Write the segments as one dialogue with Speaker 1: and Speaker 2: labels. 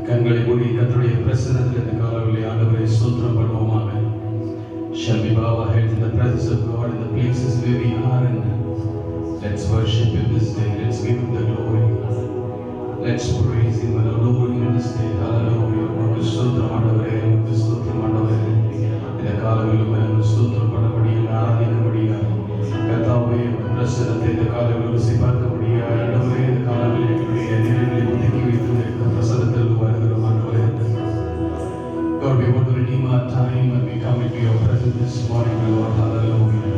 Speaker 1: கண்களை மூடி கர்த்தருடைய பிரசன்னத்தில் இந்த காலவெளி ஆண்டவரை ஸ்தோத்திரம் பண்ணுவோமாக. Shall we bow our heads in the presence of God in the places where we are, and let's worship Him this day. Let's give Him the glory. Let's praise Him and adore Him this day. Hallelujah. உமக்கு ஸ்தோத்திரம் ஆண்டவரே, உமக்கு ஸ்தோத்திரம் ஆண்டவரே. இந்த காலவெளி உமக்கு ஸ்தோத்திரம் பண்ணபடியாக, ஆராதிக்கபடியாக, கர்த்தாவே உமது பிரசன்னத்தை இந்த காலவெளி ருசி பார்க்கபடியாக, ஆண்டவரே இந்த காலவெளி எங்களுடைய நேரங்களை ஒதுக்கி வைத்து இந்த பிரசன்னத்திற்கு வருகிறோம் ஆண்டவரே. God, we want to redeem our time and we come into your presence this morning, Lord. Hallelujah.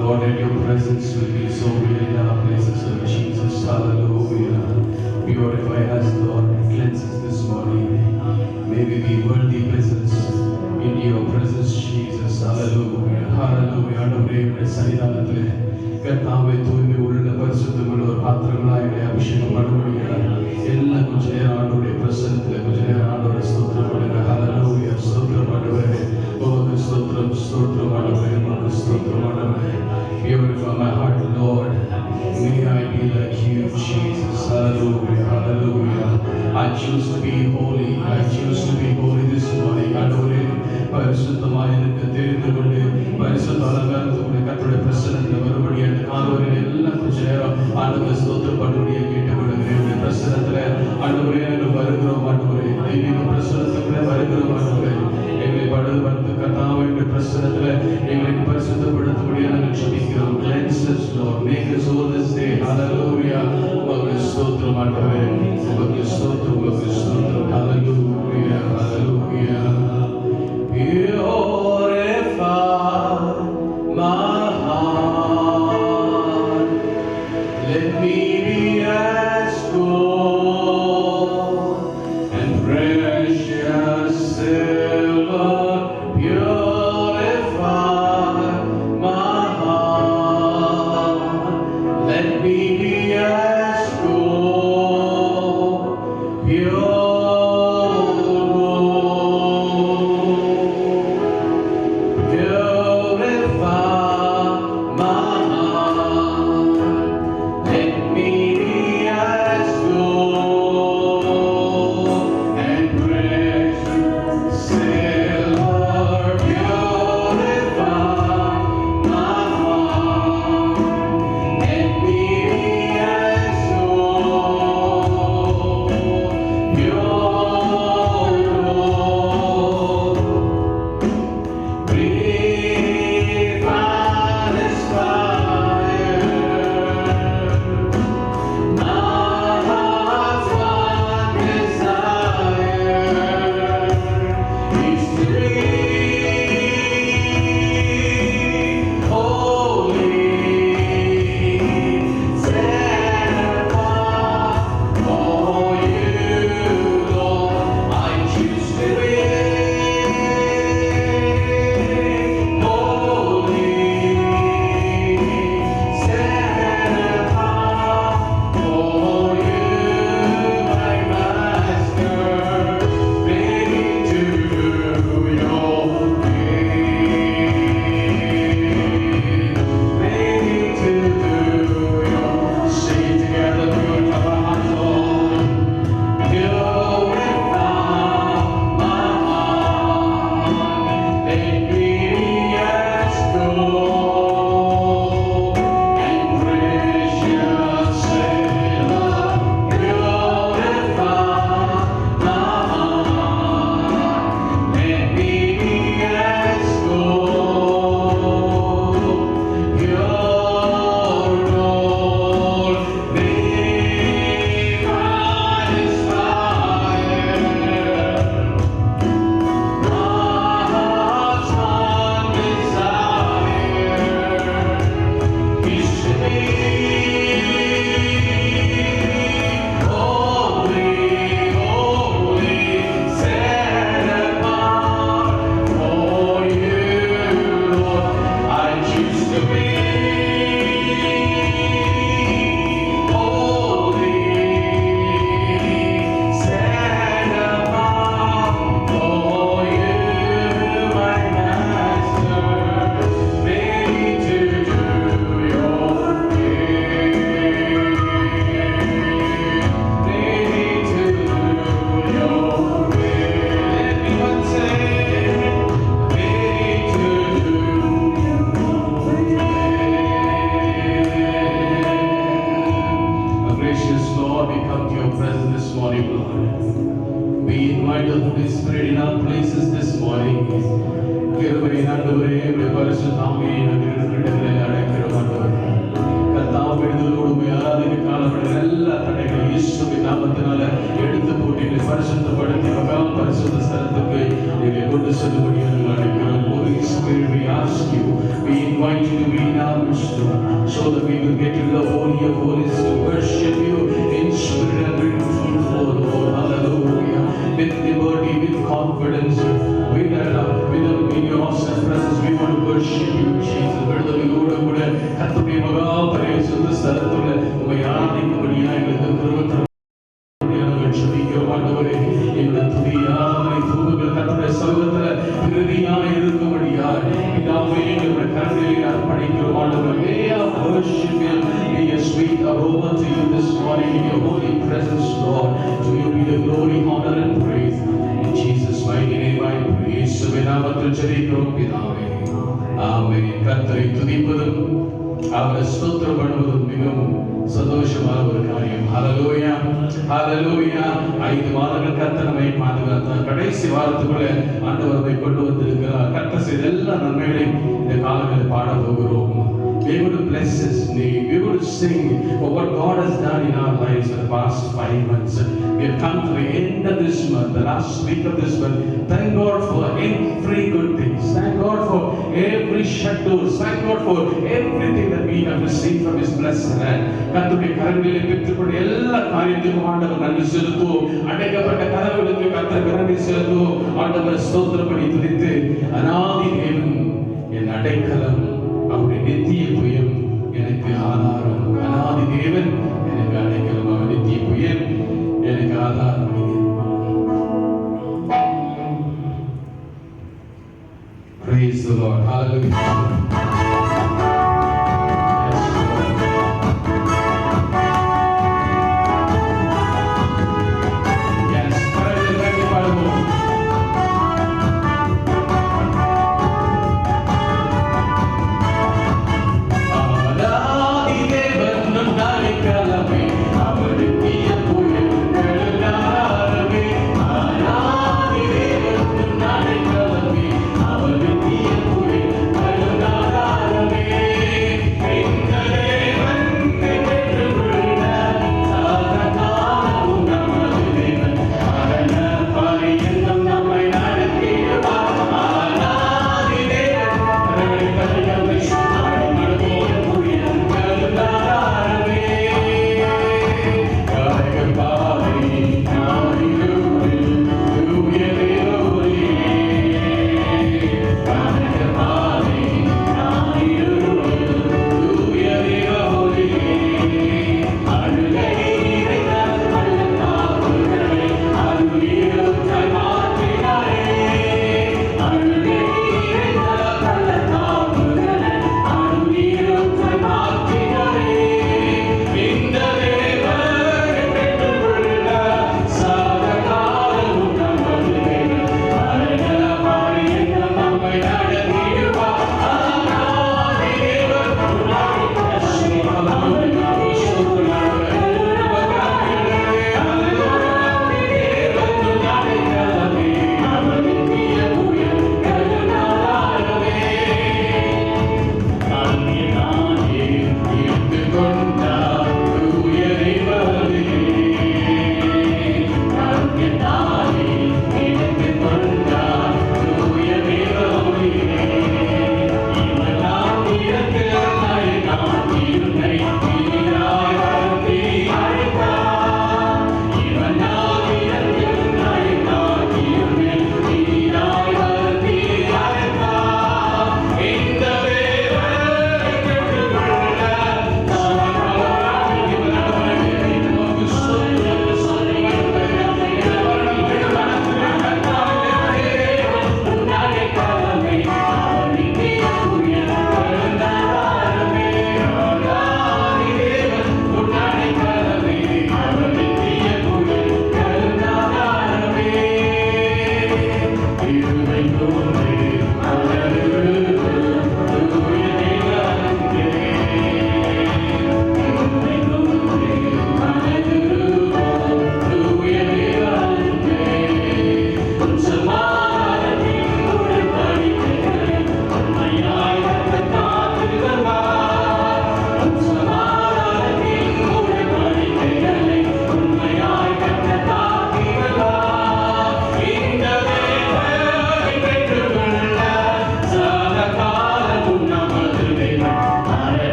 Speaker 1: Lord, that your presence will be so real in our places of Jesus. Hallelujah. Purify us, Lord. Cleanse us this morning. May we be worthy vessels in your presence, Jesus. Hallelujah. Hallelujah. ஆண்டவரே, உம்முடைய சன்னிதானத்திலே கர்த்தாவே தூய்மை உள்ள பரிசுத்தமுள்ள ஒரு பாத்திரங்களாய் எங்களை அபிஷேகம் பண்ணும்படியாக எல்லாம் கொஞ்ச நேரம் ஆண்டவருடைய பிரசன்னத்தில் கொஞ்ச நேரம் ஆண்டவரை ஸ்தோத்திரம் பண்ணுங்க. ஹல்லேலூயா. ஸ்தோத்திரம் ஆண்டவரே, உமக்கு ஸ்தோத்திரம், ஸ்தோத்திரம் ஆண்டவரே, உமக்கு ஸ்தோத்திரம் ஆண்டவரே. Purify my heart, Lord. May I be like you, Jesus. Hallelujah. Hallelujah. I choose to be holy. I choose to be holy this morning. ஆண்டவரே, பரிசுத்தமாய் இருக்க தெரிந்து கொண்டு பரிசுத்த அலங்காரத்துக்குரிய கர்த்தருடைய பிரசன்னத்தில் வரும்படி அந்த காலவரையில் எல்லாம் கொஞ்ச நேரம் ஆண்டவரை ஸ்தோத்திரம் பண்ணும்படியாக கேட்டுக்கொள்கிறேன். பிரசன்னத்தில் ஆண்டவரே நாங்கள் வருகிறோம் ஆண்டவரே, தெய்வீக பிரசன்னத்துக்குள்ளே வருகிறோம் ஆண்டவரே. எங்களை படுத்து கர்த்தாவுடைய பிரசன்னத்தில் எங்களை பரிசுத்தப்படுத்தபடியாக நாங்கள் ஜெபிக்கிறோம். Cleanse us, Lord. Make us whole this day. Hallelujah. உமக்கு ஸ்தோத்திரம் ஆண்டவரே, உமக்கு ஸ்தோத்திரம், உமக்கு ஸ்தோத்திரம். Hallelujah. Hallelujah. Purify my heart. Let me be as gold and precious silver. Purify my heart. Let me be as gold, pure.
Speaker 2: Let me be as
Speaker 1: Lord, we come to your presence this morning, Lord. We invite the Holy Spirit in our places this morning. கிருபை ஆண்டவரே, உம்முடைய பரிசுத்தாமே நகரிடத்திலே அழைக்கிறோம் ஆண்டவரே. கர்த்தாவே, விடுதலோடு உம்மை ஆராதிக்க காலப்படுகிற எல்லா தடைகளையும் இயேசுவின் நாமத்தினால எடுத்து போட்டு எங்களை பரிசுத்தப்படுத்தி மகா பரிசுத்த ஸ்தலத்துக்கு எங்களை கொண்டு செல்லும்படி நாங்கள் அழைக்கிறோம். Holy Spirit, we ask you, we invite you to be in our midst, so that we will get to the Holy of Holies to worship you in spirit and in truth, O Lord. Hallelujah. With liberty, with confidence, with in your awesome presence, we want to worship you, Jesus. விடுதலையோடு கூட கர்த்தருடைய மகா பரிசுத்த ஸ்தலத்திலே உம்மை ஆராதிக்கும்படியாக எங்களுக்கு கிருபை நாங்கள் ஜெபிக்கிறோம் ஆண்டவரே. எங்களுடைய துதி ஆராதனை தூக்குகள் கர்த்தருடைய சமூகத்திலே பிரதியாக இருக்கும்படியாக பிதாவே எங்களுடைய கரங்களில் அர்ப்பணிக்கிறோம் ஆண்டவரே. May our worship be a sweet aroma to you this morning in your holy presence, Lord. To you be the glory, honor and praise. In Jesus' mighty name I pray. இயேசுவின் நாமத்தில் ஜெபிக்கிறோம் பிதாவே. ஆமென். கர்த்தரை துதிப்பதும் அவரை ஸ்தோத்திரம் பண்ணுவதும் மிகவும் சந்தோஷமான ஒரு காரியம். ஹல்லேலூயா, ஹல்லேலூயா. 5 மாதங்கள் கர்த்தர் நம்மை பாதுகாத்தார். கடைசி வாரத்துக்குள்ள ஆண்டவர் நம்மை கொண்டு வந்திருக்கிறார். கர்த்தர் செய்த எல்லா நன்மைகளையும் இந்த காலங்களில் பாட போகிறோம். We are going to bless His name. We are going to sing for what God has done in our lives for the past 5 months. We have come to the end of this month, the last week of this month. Thank God for every good thing. Thank God for every shut doors. Thank God for everything that we have received from His blessed hand. கர்த்தருடைய கரங்களிலே பெற்றுக்கொண்ட எல்லா காரியத்துக்கும் ஆண்டவர் நன்றி செலுத்துவோம். அடைக்கப்பட்ட கதவுகளுக்கு கர்த்தருக்கு நன்றி செலுத்துவோம். ஆண்டவர் ஸ்தோத்திரப்படி துதித்து, அநாதி தேவன் என் அடைக்கலம், அவருடைய நித்திய புயம் எனக்கு ஆதாரம். அநாதி தேவன் எனக்கு அடைக்கலம், அவர் நித்திய புயம் எனக்கு ஆதாரம். Praise the Lord. Hallelujah. Kala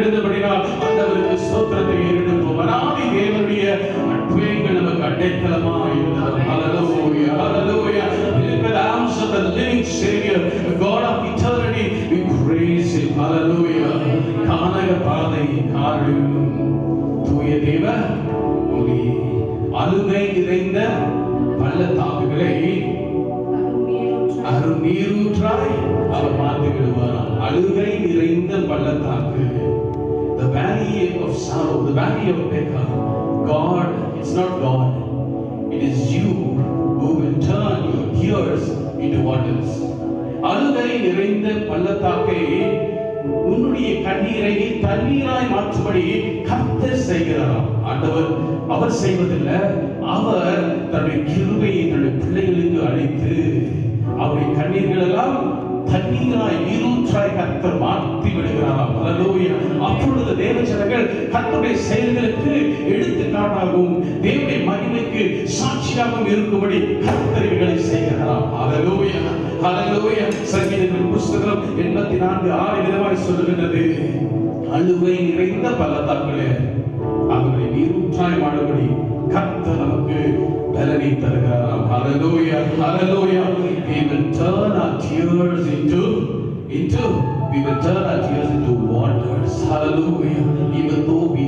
Speaker 1: இருந்தபடினால் ஆண்டவருக்கு ஸ்தோத்திரத்தை ஏறெடுப்போம். அனாதி தேவனுடைய அற்புதங்கள் நமக்கு அடைக்கலமாய் இருந்தது. ஹalleluya, hallelujah. In the arms of the living Savior, the God of eternity, we praise Him. Hallelujah. கானக பாதை காரிலும் தூய தேவ ஒளி அழுகை நிறைந்த பள்ளத்தாக்குகளை அருநீரூற்றாய் அவர் மாற்றி விடுவாராம். அழுகை நிறைந்த பள்ளத்தாக்கு, the valley of sorrow, the valley of Baca. God, it's not God, it is you who will turn your tears into waters. அழுகை நிறைந்த பள்ளத்தாக்கை உன்னுடைய கண்ணீரை தண்ணீராய் மாற்றும்படி கர்த்தர் செய்கிறாராம். ஆண்டவர் அவர் செய்வதில்லை, அவர் தன்னுடைய கிருபையை தன்னுடைய பிள்ளைகளுக்கு அழைத்து அவருடைய கண்ணீர்கள் எல்லாம் தண்ணீராய் நீரூற்றாய் கர்த்தர் மாற்றி விடுகிறாராம். ஹalleluya. அப்பொழுது தேவஜனங்கள் கர்த்தருடைய செயல்களுக்கு எடுத்துக்காட்டாகவும் தேவனுடைய மகிமைக்கு சாட்சியாகவும் இருக்கும்படி கர்த்தர் இவைகளை செய்கிறாராம். ஹalleluya, ஹalleluya. சங்கீதங்களின் புத்தகம் 84:6 விதமாய் சொல்லுகின்றது, அழுகை நிறைந்த பள்ளத்தாக்கிலே அவர்களை நீரூற்றாய் வாழும்படி கர்த்தர் நமக்கு பலனை தருகிறாராம். Hallelujah, hallelujah. We will turn our tears into we will turn our tears into waters. Hallelujah. Even though we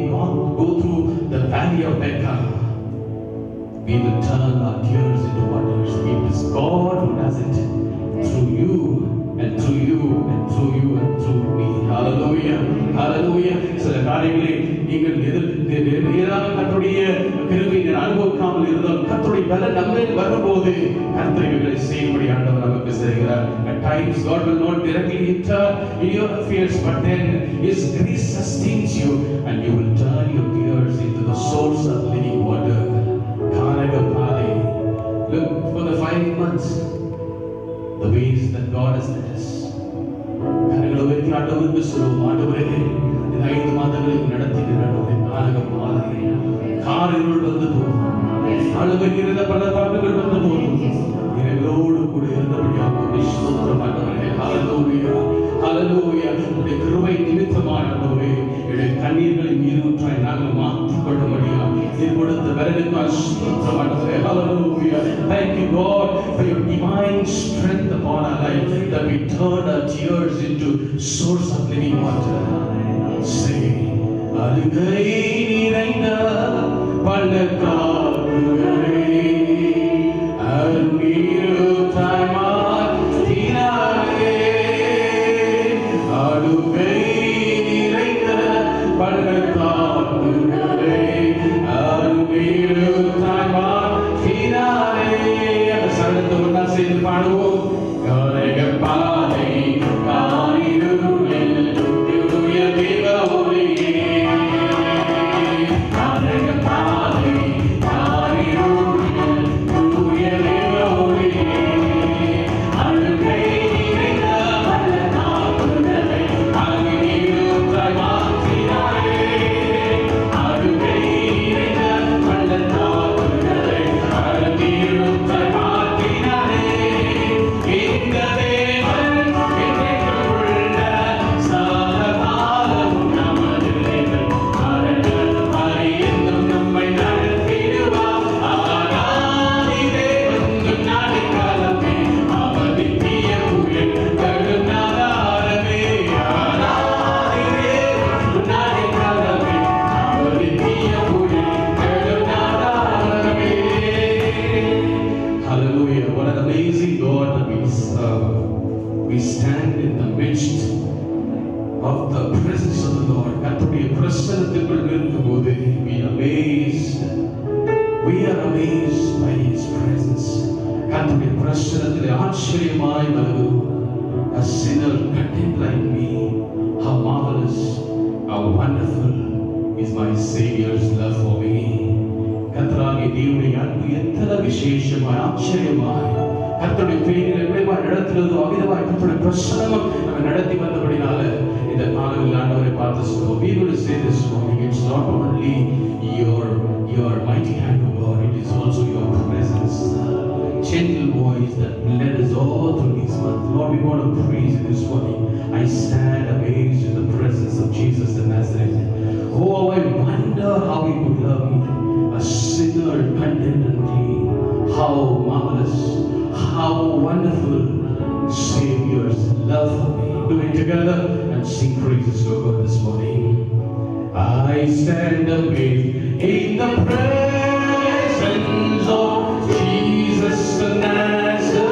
Speaker 1: go through the valley of Baca, we will turn our tears into waters. It is God who does it through you and through you and through you and through me. Hallelujah, hallelujah. சில காரியங்களை நீங்கள் நேராக கர்த்தருடைய கிருபையை அனுபவிக்காமல் இருந்தால் கர்த்தருடைய பலன் நம்மேல் வரும்போது கர்த்தர் இவைகளை செய்யும்படி ஆண்டவர் நமக்கு செய்கிறார். At times God will not directly enter in your affairs, but then His grace sustains you and you will turn your tears into the source of living water. கானக பாதை. Look for the 5 months, the ways that God has led us. கரங்களை ஆண்டவருக்கு சொல்லுவோம், ஆண்டவரே இந்த 5 மாதங்களுக்கு நடத்தின கானக பாதை காரிருள் வந்து போகும், அழுகை நிறைந்த பள்ளத்தாக்குகள் வந்து போகும். எங்களோடு கூட இருந்தபடியாக ஸ்தோத்திரம் ஆண்டவரே. ஹalleluya, ஹalleluya. உம்முடைய கிருபை நிமித்தமாய் ஆண்டவரே எங்களுடைய கண்ணீர்களை நீரூற்றாய் நாங்கள் மாற்றிக் கொள்ளும்படியாக நீர் கொடுத்த வரனுக்காய் ஸ்தோத்திரம் ஆண்டவரே. ஹalleluya. Thank you God for your divine strength upon our life, that we turn our tears into source of living water. Say, அழுகை நிறைந்த பள்ளத்தாக்குகளை அருநீரூற்றாய் மாற்றினாரே. அழுகை நிறைந்த பள்ளத்தாக்குகளை அருநீரூற்றாய் மாற்றினாரே. அந்த சரணத்தை ஒன்றா சேர்ந்து பாடுவோம். கானக பாதை காரிருளில் தூய தேவ ஒளியே. கானக பாதை காரிருளில் தூய தேவ ஒளியே. அழுகை நிறைந்த பள்ளத்தாக்குகளை அருநீரூற்றாய் மாற்றினாரே. அழுகை நிறைந்த பள்ளத்தாக்குகளை அருநீரூற்றாய் மாற்றினாரே. இந்த தேவன் என்றென்றுள்ள சதாகாலமும் நமது தேவன். அரண்கள் அறிந்தும் நம்மை நடத்திடுவார். ஆராதி தேவன் நடுக்காலமே அவர் நித்திய புகழ் கருணாதாரமே. ஆராதி தேவன் நடுக்காலமே அவர் நித்திய புகழ் கருணாதாரமே. Hallelujah. What an amazing God that we serve. We stand in the midst of the presence of the Lord. கர்த்தருடைய பிரசன்னத்திற்குள் இருக்கும்போது we are amazed. We are amazed by His presence. கர்த்தருடைய பிரசன்னத்திலே ஆச்சரியமாய் வருகிறோம். A sinner condemned like me, how marvelous, how wonderful is my Savior's love for me. கர்த்தராகிய தேவனுடைய அன்பு எத்தனை விசேஷமாய் ஆச்சரியமாய் கர்த்தருடைய பெயரில் எப்படிமாய் நடத்துறதோ அவ்விதமாய் கர்த்தருடைய பிரசன்னம் நம்ம நடத்தி வந்தபடினால இந்த காலையில் ஆண்டவரை பார்த்து சொல்லுவோம். We will say this morning, it's not only your mighty hand of God, it is also your presence. Gentle voice. voice that led us all through these months. Lord, we want to praise you this morning. I stand amazed in the presence of Jesus the Nazarene. Oh, I wonder how he would love me, a sinner condemned and clean. How marvelous, how wonderful Savior's love for me. Do it together and sing praises to God this morning. I stand amazed in the presence of Jesus the Nazarene.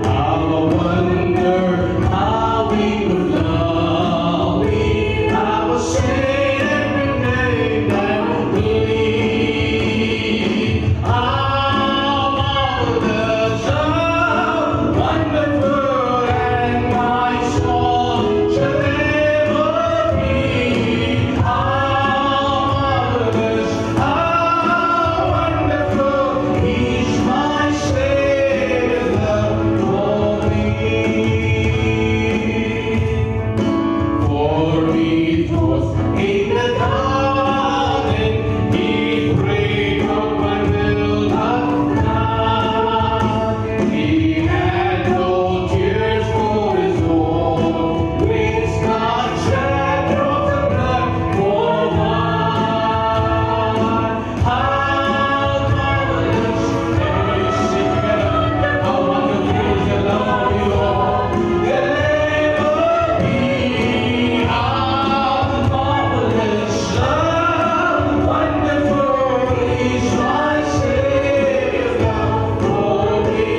Speaker 1: How I wonder how he would love me. I was saved every day that believe. How marvelous, how wonderful, and my soul shall ever be. How marvelous, how wonderful is my Savior for me. For me it was in the garden, he prayed of my will not die. He had no tears for his own, with God shed drops of blood for mine. How marvelous, everybody sing together. How wonderful is the love of you, Lord. There'll never be. How marvelous, how wonderful is my Savior for me.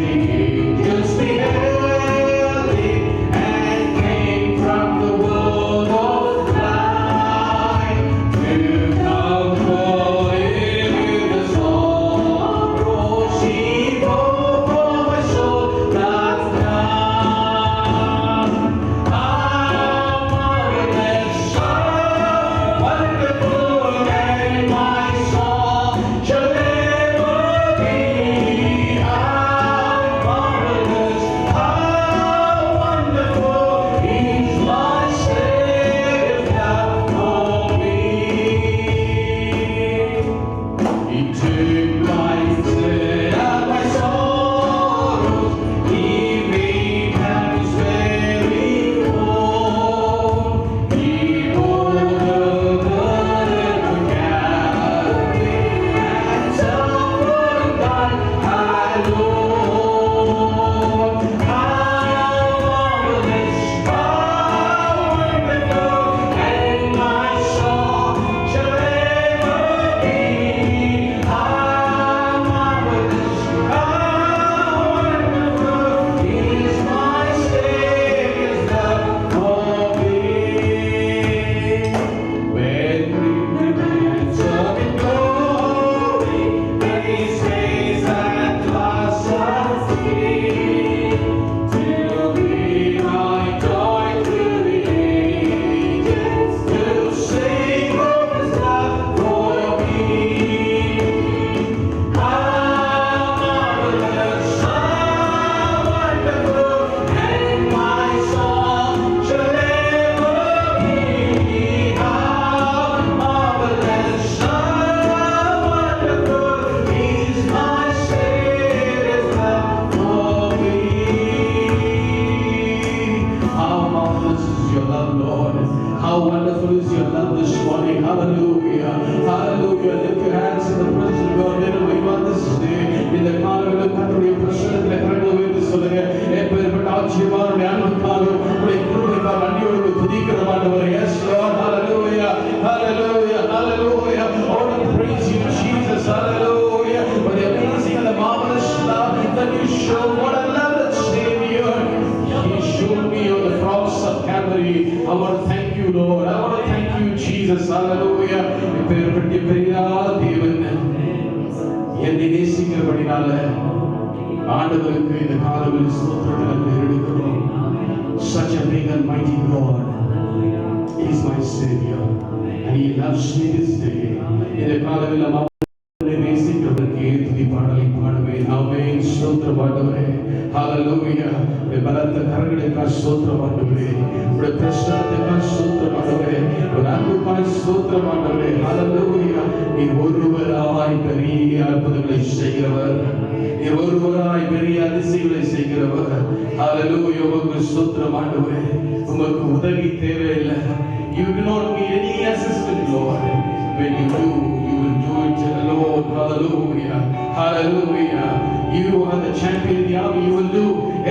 Speaker 1: Angels beheld him and came from the world of light to comfort him with the sorrows he bore for my soul that's died. How marvelous, how wonderful, and my soul shall ever be. How marvelous, how wonderful is my Savior for me. He took my sin and my sorrows, he made them his very own. He bore the burden of Calvary and suffered that alone. How marvelous, how wonderful, and my soul shall ever be. How marvelous, how wonderful is my Savior's love for me. When we ransom in glory, His face at last shall see. To be my joy through the ages, to sing of His love for me. How marvelous, how wonderful, and my soul shall ever be. How marvelous, how wonderful is my Savior's love for me. How marvelous is your love, Lord. How wonderful is your love this morning. Hallelujah. Hallelujah. Lift your hands in the presence of God. Wherever you are this day, in the காலங்களில் கர்த்தருடைய பிரசன்னத்திலே கடந்து போய் சொல்லுங்க. எப்பேற்பட்ட ஆச்சரியமான அன்புக்காக உடைய கிருபைக்காக நன்றியோடு துதிக்கிற ஆண்டவரே. Yes, Lord. Hallelujah. Hallelujah. Hallelujah. I want to praise you, Jesus. Hallelujah. For the amazing and the marvelous love that you show. What a love that Savior. He showed me on the cross of Calvary. I want to thank you, Lord. I want to thank you, Jesus. Hallelujah. இப்பேற்பட்ட பெரியார் தேவன் என்னை நேசிக்கிறபடினால ஆண்டவருக்கு இந்த காலங்களில் ஸ்தோத்திரங்களை எடுக்கிறோம். Such a big and mighty God is my Savior, and He loves me this day. இந்த காலங்களில் அவரை நேசிக்கிறதற்கு துதி பாடலை பாடுவேன். ஆமென். ஸ்தோத்திரம் ஆண்டவரே. ஹalleluya. பலத்த கரங்களுக்காக ஸ்தோத்திரம் ஆண்டவரே. உடைய பிரசன்னத்துக்காக ஸ்தோத்திரம் ஆண்டவரே. ஒரு அன்புக்காய் ஸ்தோத்திரம் ஆண்டவரே. ஹalleluya. நீர் ஒருவராய் பெரிய அற்புதங்களை செய்கிறவர், நீர் ஒருவராய் பெரிய அதிசயங்களை செய்கிறவர். ஹalleluya. உமக்கு ஸ்தோத்திரம் ஆண்டவரே. உமக்கு உதவி தேவையில்லை. You do not need any assistance, Lord. When you do, you will do it alone. Hallelujah. Hallelujah. You are the champion in the army. You will do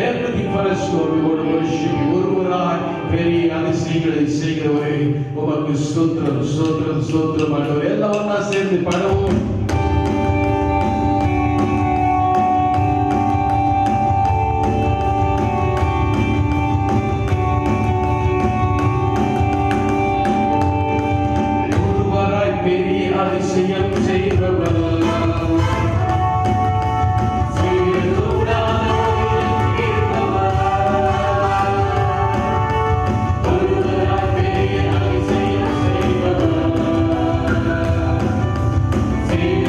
Speaker 1: everything for us, Lord. We want to worship you. ஒருவராய் பெரிய அதிசயங்களை செய்கிறவரே, உமக்கு ஸ்தோத்திரம் ஸ்தோத்திரம் ஸ்தோத்திரம் ஆண்டவரே. எல்லாம் ஒண்ணா சேர்ந்து பாடுவோம். அதிசயம் செய்பவர்
Speaker 2: See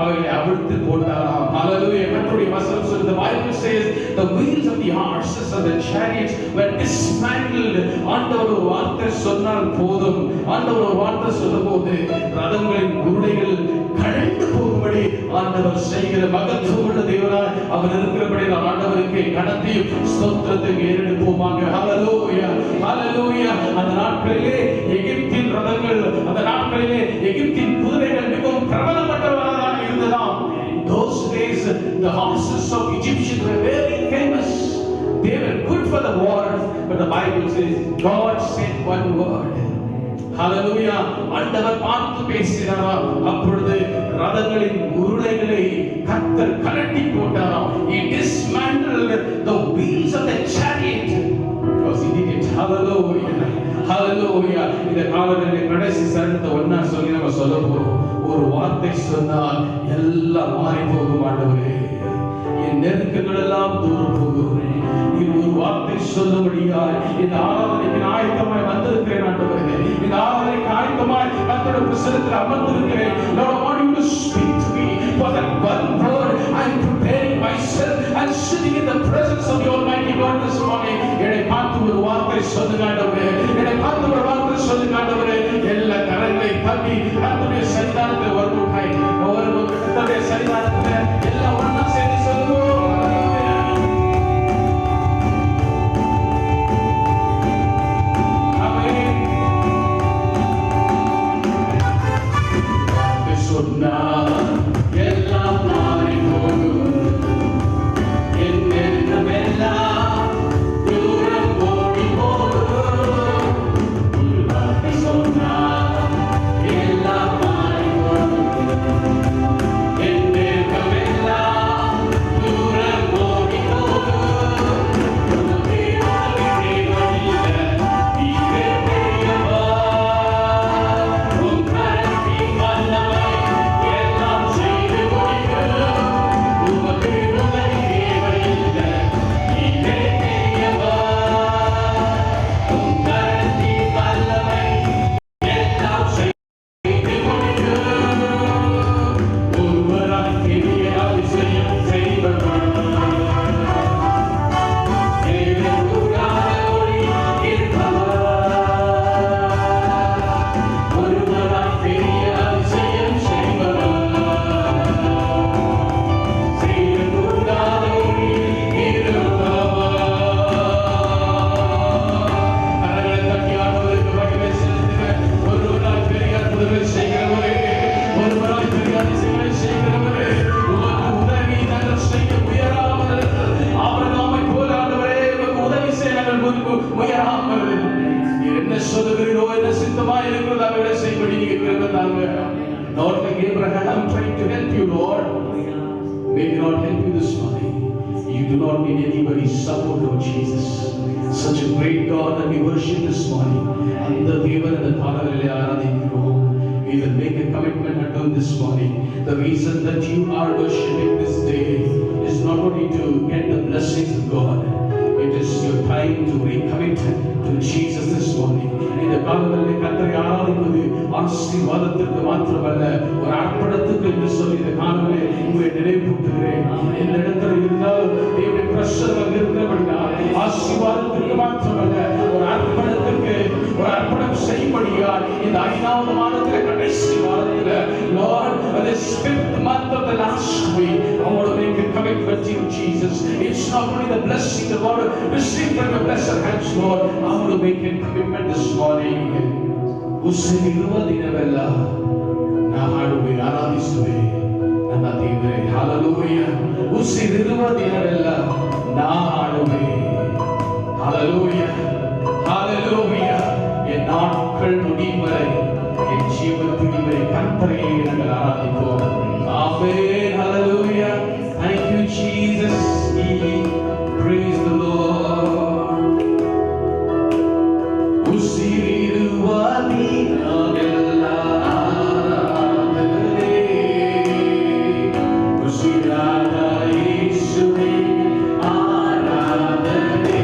Speaker 1: அவைகளை அவிழ்த்து போட்டாராம். ஹalleluya. கர்த்தருடைய வசனம் சொல்லுது, the Bible says the wheels of the horses and the chariots were dismantled. ஆண்டவர் ஒரு வார்த்தை சொன்னால் போதும். ஆண்டவர் ஒரு வார்த்தை சொல்லும்போது ரதங்களின் உருளைகள் கழண்டு போகும்படி ஆண்டவர் செய்கிற மகத்துவமுள்ள தேவனாய் அவர் இருக்கிறபடி நாம் ஆண்டவருக்கு கனத்தையும் ஸ்தோத்திரத்தையும் ஏறெடுப்போமாக. ஹalleluya, ஹalleluya. அந்த நாட்களிலே எகிப்தின் ரதங்கள், அந்த நாட்களிலே எகிப்தின் குதிரைகள் மிகவும் பிரபலப்பட்டவர்களாக இருந்ததாம். Those days the horses of Egyptians were very famous. They were good for the war, but the Bible says God said one word. ஹalleluya. ஆண்டவர் பார்த்து பேசினாராம். அப்பொழுது ரதங்களின் உருளைகளை கர்த்தர் கழட்டி போட்டாராம். He dismantled the wheels of the chariot because he did it. Hallelujah, hallelujah. இந்த காலத்திலே கடைசி சரணத்தை ஒண்ணா சொல்லி நம்ம சொல்ல போறோம். ஒரு வார்த்தை சொன்னால் எல்லாம் மாறி போகும். ஆண்டவரே, என் நெருக்கங்கள் எல்லாம் தூரம் போகும். நீ ஒரு வார்த்தை சொல்லும்படியாய் இந்த ஆராதனைக்கு ஆயத்தமாய் வந்திருக்கிறேன். ஆண்டவரே, இந்த ஆராதனைக்கு ஆயத்தமாய் கர்த்தருடைய பிரசன்னத்தில் அமர்ந்திருக்கிறேன். Lord, I want you to speak to me for that one word. I am preparing myself and sitting in the presence of the Almighty God this morning. என்னை பார்த்து ஒரு வார்த்தை சொல்லுங்க ஆண்டவரே, என்னை பார்த்து ஒரு வார்த்தை சொல்லுங்க ஆண்டவரே. எல்லா கரங்களை தட்டி கர்த்தருடைய சன்னிதானத்தில் வருவாய். கர்த்தருடைய சன்னிதானத்தில் எல்லாம் ஒண்ணா சேர்ந்து சொல்லுவோம். எல்லாம் மாறி போகும். என் நெருக்கமெல்லாம் தூரம் ஓடி போகும். ஒரு வார்த்தை சொன்னால் எல்லாம் மாறி போகும். என் நெருக்கமெல்லாம் தூரம் ஓடி போகும். உனக்கே தேவையில்லை, நீரே பெரியவா. உன் கரத்தின் வல்லமை Not like Abraham trying to help you, Lord. May he not help you this morning. You do not need anybody's support, Lord Jesus. Such a great God that we worship this morning. And the Devan and the Father, we will make a commitment unto this morning. The reason that you are worshiping this day is not only to get the blessings of God. It is your time to recommit to Jesus this morning. இந்த காலங்களில் கர்த்தரை ஆராதிப்பது ஆசீர்வாதத்திற்கு மாத்திரமல்ல, ஒரு அர்ப்பணத்துக்கு என்று சொல்லி இந்த காலங்களில் உங்களை நினைவூட்டுகிறேன். இந்த இடத்துல இருந்தால் தேவனுடைய பிரசன்னம் இருக்கிறபடியால் ஆசீர்வாதத்திற்கு மாத்திரமல்ல, ஒரு அர்ப்பணத்துக்கு ஒரு அர்ப்பணம் செய்யும்படியால் இந்த 5வது மாதத்தில் கடைசி வாரத்தில் Lord, this 5th month of the last week, I want to make a commitment to Jesus. It's not only the blessing the Lord receive from your blessed hands, Lord. I want to make a commitment this morning. ಉಸಿರಿರುವ ದಿನವೆಲ್ಲ ನಾ ಹಾಡುವೆ, ಆರಾಧಿಸುವೆ ನನ್ನ ದೇವರೇ. Hallelujah. ಉಸಿರಿರುವ ದಿನವೆಲ್ಲ ನಾ ಹಾಡುವೆ. Hallelujah, hallelujah. என் நாட்கள் முடியும் வரை, என் ஜீவன் முடியும் வரை கர்த்தரையே நாங்கள் ஆராதிப்போம். ஆமென். ஹல்லேலூயா. Thank you Jesus. Praise the Lord. உசிரிರುವ தினமெல்லாம் ஆராதனை. உசிராத இயேசுவே ஆராதனை.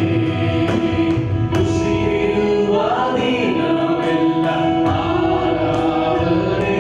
Speaker 1: உசிரிರುವ தினமெல்லாம் ஆராதனை.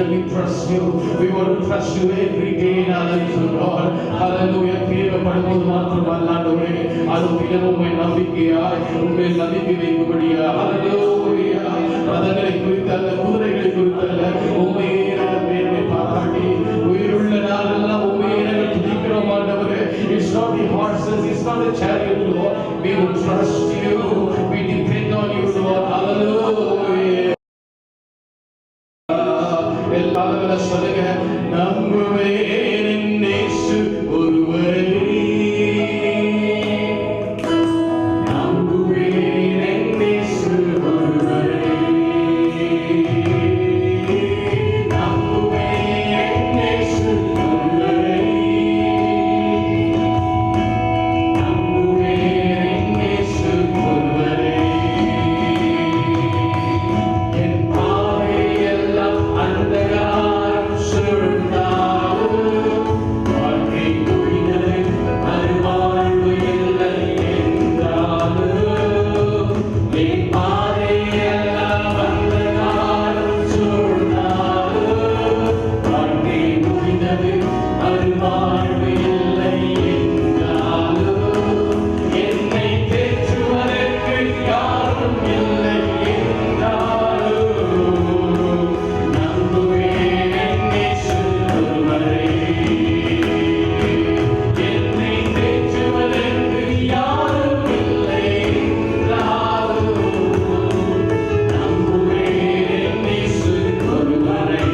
Speaker 1: that we trust you. We want to trust you every day in our lives, O God. Hallelujah. தேவைப்படும்போது மாத்திரமல்ல ஆண்டவரே, அது தினமும் உம்மை நம்பிக்கையாய் உம்மை நம்பிக்கை வைக்கும்படியா. Hallelujah. ரதங்களை குறித்தல்ல, குதிரைகளை குறித்தல்ல, உம்மையே நாங்கள் மேன்மை பாராட்டி உயிருள்ள நாளெல்லாம் உம்மையே நாங்கள் துதிக்கிறோம் ஆண்டவரே. It's not the horses, it's not the chariot, Lord. We will trust you. We depend on you, Lord. Hallelujah. எல்லாரும் சொல்லுங்க, நம்புவேன் இயேசு ஒருவரே. நம்புவேன் இயேசு ஒருவரே. நம்புவேன் இயேசு ஒருவரே. நம்புவேன் இயேசு ஒருவரே. என் பாதையெல்லாம் அந்தகாரம் சூழ்ந்தாலும் வாழ்க்கை முடிந்தது, மறுவாழ்வு இல்லை என்றாலும். என் பாதையெல்லாம் அந்தகாரம் சூழ்ந்தாலும் வாழ்க்கை முடிந்தது, மறுவாழ்வு இல்லை என்றாலும். என்னை தேற்றுவதற்கு யாரும் இல்லை என்றாலும். நம்புவேன் இயேசு ஒருவரே. என்னை தேற்றுவதற்கு யாரும் இல்லை என்றாலும். நம்புவேன் இயேசு ஒருவரே.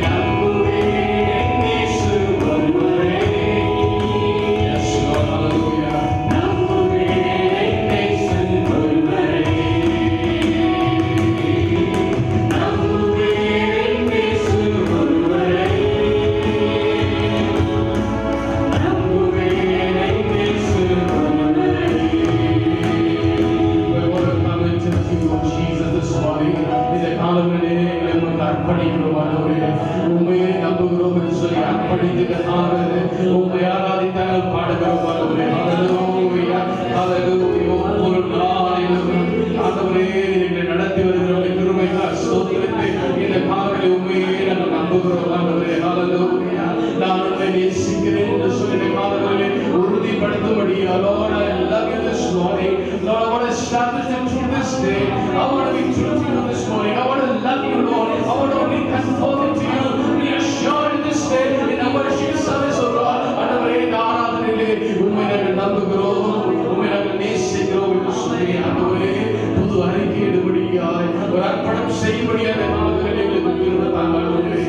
Speaker 1: நம்புவேன் இயேசு ஒருவரே. Yes, Lord, hallelujah. நம்புவேன் இயேசு ஒருவரே. நம்புவேன் இயேசு ஒருவரே. நம்புவேன் இயேசு ஒருவரே. We want to come into the kingdom of Jesus this morning. இந்த காலங்களிலே எங்களை உமக்கு அர்ப்பணிக்கிறோம் ஆண்டவரே. உம்மையே நம்புகிறோம் என்று சொல்லி அர்ப்பணித்து உம்மை ஆராதித்தால் பாடுகிறோம் ஆண்டவரே. Hallelujah. Hallelujah. ஒவ்வொரு நாளிலும் ஆண்டவரே எங்களை நடத்தி வருகிற உம்முடைய கிருபைக்காக ஸ்தோத்திரித்து இந்த காலங்களில் உம்மையே நாங்கள் நம்புகிறோம் ஆண்டவரே. Hallelujah. நான் உம்மை நேசிக்கிறேன் என்று சொல்லி இந்த காலங்களில் உறுதிப்படுத்தும்படியா. Lord, I love you this morning. Lord, I want to establish the truth this day. I want to be true to you this morning. I want to love you, Lord. I want to only conform to you. Be assured this day in our worship service, O God. ஆண்டவரே, இந்த ஆராதனையிலே உம்மை நாங்கள் நம்புகிறோம், உம்மை நாங்கள் நேசிக்கிறோம் என்று சொல்லி ஆண்டவரே புது அறிக்கையிடும்படியாய் ஒரு அர்ப்பணம் செய்யும்படியாக இந்த நாட்களில் எங்களுக்கு கிருபை தாங்க ஆண்டவரே.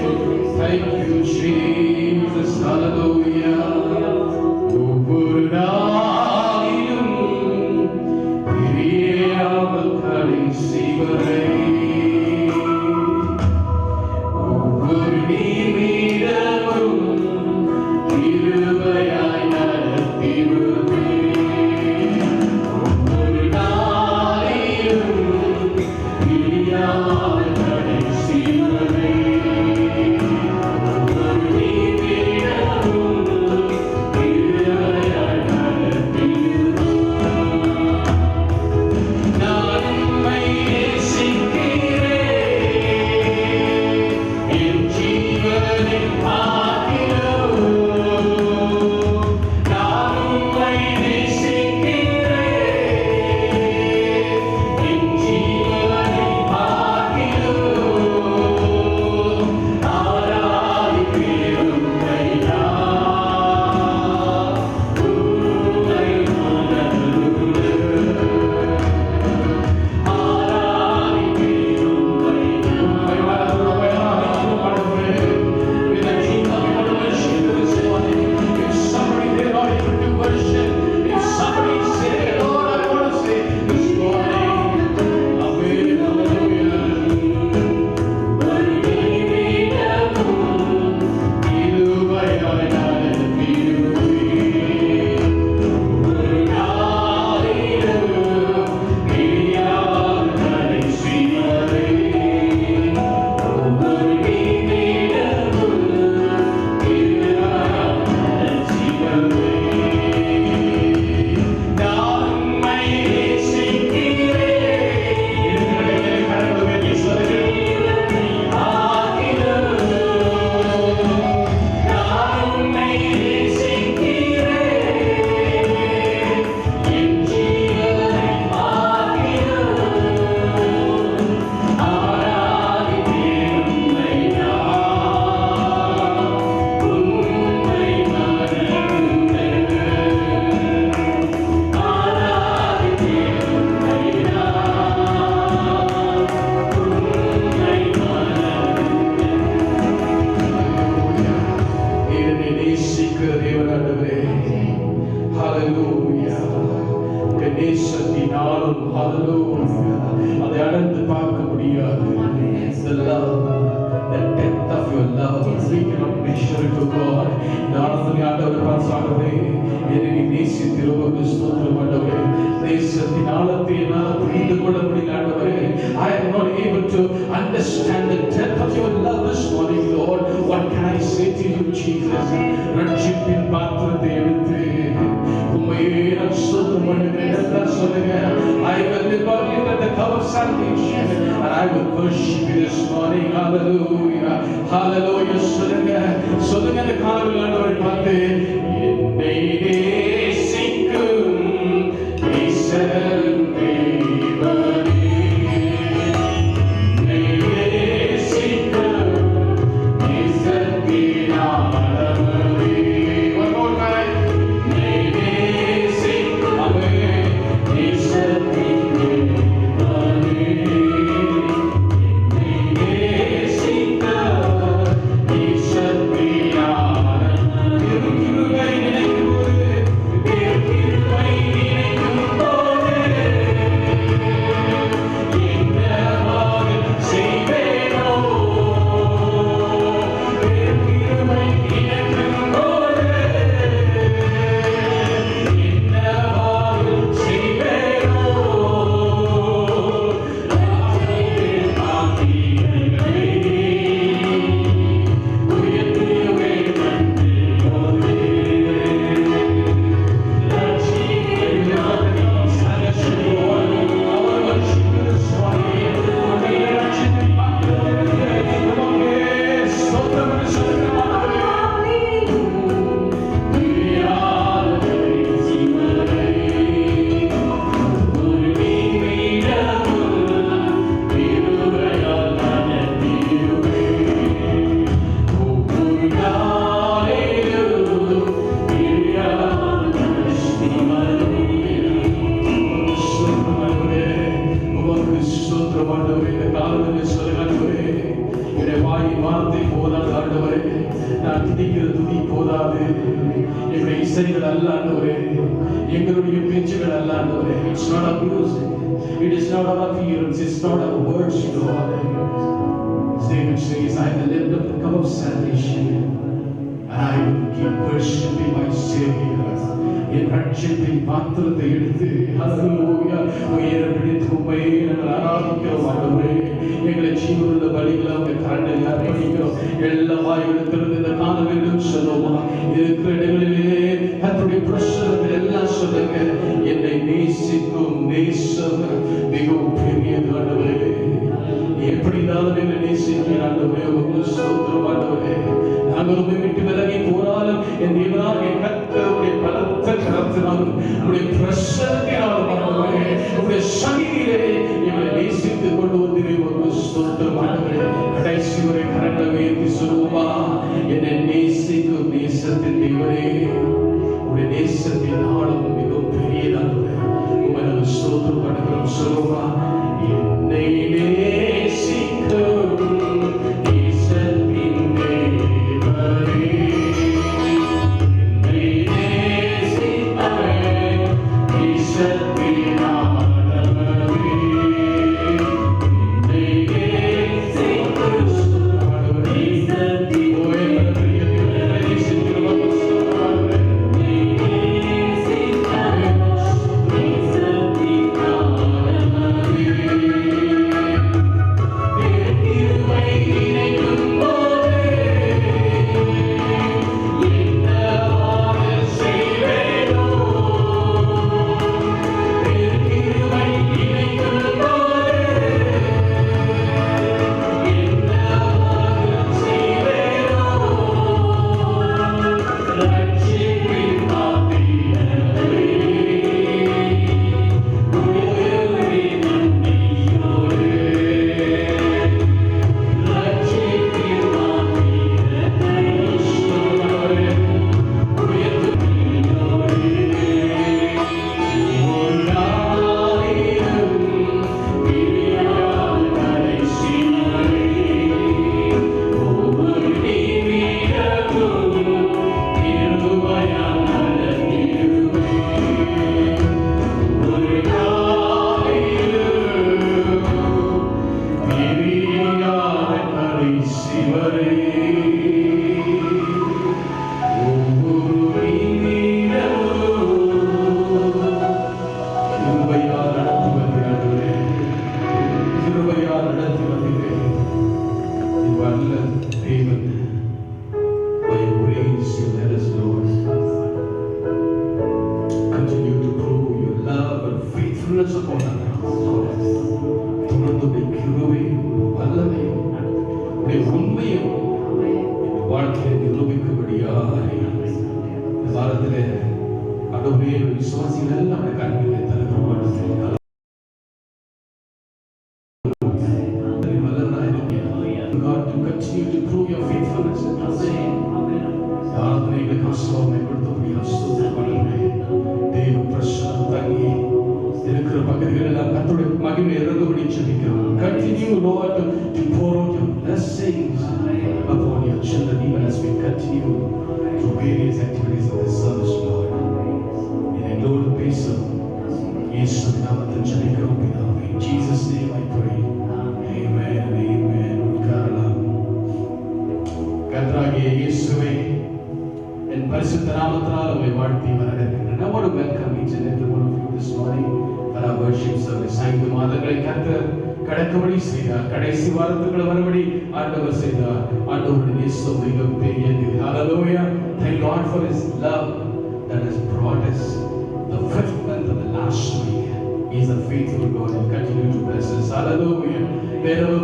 Speaker 1: Thank you, Jesus. Hallelujah. ஒவ்வொரு நாளிலும் பிரியாமல் கடைசி வரை ஒவ்வொரு நிமிடமும் கிருபையாய் நடத்திடுவே. ஒவ்வொரு நாளிலும் பிரியாமல் கடைசி வரை ஒவ்வொரு நிமிடமும் கிருபையாய் நடத்திடுவே. நான் உம்மை நேசிக்கிறேன், என் ஜீவனின் ஆகிலும். நான் உம்மை நேசிக்கிறேன், என் ஜீவனின் ஆகிலும். ஆராதிக்கிறேன் உம்மை நான், உம்மை மனதுருக. ஆராதிக்கிறேன் உம்மை, உம்மை மனதுருக ஆராதிக்கிறோம் ஆண்டவரே. In the name of யாராலும் அதை அடர்ந்து பார்க்க முடியாது. The love, the depth of your love, we cannot measure it to God. நாளத்தில் ஆண்டவர் பாசாகவே என்னை நேசித்திருப்பது ஸ்தோத்திரம் ஆண்டவரே. நேசத்தின் ஆழத்தை என்னால் புரிந்து கொள்ள முடியல ஆண்டவரே. I am not able to understand the depth of your love this morning, Lord. What can I say to you, Jesus? ரட்சிப்பின் பாத்திரத்தை எடுத்து உம்மையே நான் ஸ்தோத்திரம் பண்ணுகிறேன் என்று சொல்லுங்க. I will live at the cup of salvation and I will worship you this morning. Hallelujah, hallelujah. சொல்லுங்க அந்த காலையில் ஆண்டவரை பார்த்து, என்னை நேசிக்கும் ஈசன் தேவனே, என்னை நேசிக்கும் ஈசத்தின் ஆழமே. One more time. என்னை நேசிக்கும் ஈசத்தின் தேவனே, என்னை நேசிக்கும் ஈசத்தின் ஆழமே. திருக்கிருபை நினைக்கும் போது, திருக்கிருபை நினைக்கும் போது என்னவாக செய்வேனோ, திருக்கிருபை நினைக்கும் போது என்னவாக செய்வேனோ, ராஜ்யத்தில் காத்தீரே உயர்த்துவே நன்றியோடே. இசைகள் அல்ல ஆண்டவரே, எங்களுடைய பேச்சுகள் அல்ல ஆண்டவரே. It's not our music, it is not our appearance, it's not our words, Lord. David says, I will lift up the cup of salvation and I will keep worshiping my Savior. என் ரட்சிப்பின் பாத்திரத்தை எடுத்து ஹல்லேலூயா உயர பிடித்து உம்மை நாங்கள் ஆராதிக்கிறோம் ஆண்டவரே. எங்களை ஜீவனுள்ள பலிகளை உங்க கரங்களில் அர்ப்பணிக்கிறோம். எல்லா வாயுகளும் இந்த காண வேண்டும் சொல்லுமா. இருக்கிற இடங்களிலே கர்த்தருடைய பிரசன்னத்தில் எல்லாம் சொல்லுங்க. என்னை நேசிக்கும் நேசம் மிகவும் பெரியது ஆண்டவரே. எப்படி இருந்தாலும் என்னை நேசிக்கிறேன் ஆண்டவரே. உங்க ஸ்தோத்திரம் ஆண்டவரே. நாங்கள் உம்மை விட்டு விலகி போனாலும் என் தேவனாகிய கர்த்தருடைய பலத்த கரத்தினாலும் உம்முடைய பிரசன்னத்தினாலும் ஆண்டவரே, உம்முடைய சந்நிதியிலே எங்களை நேசித்து கொண்டு வந்தீரே. உங்க ஸ்தோத்திரம் ஆண்டவரே. கடைசி வரை கரங்களை உயர்த்தி சொல்லுவோமா, என்னை நேசிக்கும் நேசத்தின் தேவனே, உம்முடைய நேசத்தின் ஆழம் மிகவும் பெரியதானது. உம்மை நாங்கள் ஸ்தோத்திரம் பண்ணுகிறோம். சொல்லுவோமா, என்னை நேசிக்கும் நேசத்தின் தேவனே, என்னை நேசிப்பவே நேசத்தின் ஆழமே, என்னை நேசிக்கும் நேசத்தின் கர்த்தாவே விசுவாசிகள் எல்லாம் நம்முடைய கண்களிலே தருகிறோம். God to continue to prove your faithfulness. ஆராதனைகளை காசுவாமை கொடுத்தபடியா ஸ்தோத்திரமே. தேவ பிரசன்னம் தங்கி இருக்கிற பகுதிகள் எல்லாம் கர்த்தருடைய மகிமை இறங்கும்படி ஜெபிக்கிறோம். Continue, Lord, to pour out your blessings upon your children even as we continue through various activities of this service, Lord. In எங்களோடு பேசும் இயேசுவின் நாமத்தில் ஜெபிக்கிறோம் பிதாவே. In Jesus' name I pray. Amen. Amen. உட்காரலாம். கர்த்தராகிய இயேசுவே, என் பரிசுத்த நாமத்தினால் உம்மை வாழ்த்தி வரவேற்கிறேன். I want to welcome each and every one of you this morning for our worship service. 5 மாதங்களை கர்த்தர் கடக்கும்படி செய்தார். கடைசி வாரத்துக்குள்ள வரும்படி ஆண்டவர் செய்தார். ஆண்டவருடைய நேசம் மிக பெரியது. Hallelujah. Thank God for His love that has brought us the 5th month of the last week. He is a faithful God and continue to bless us. Hallelujah. Wherever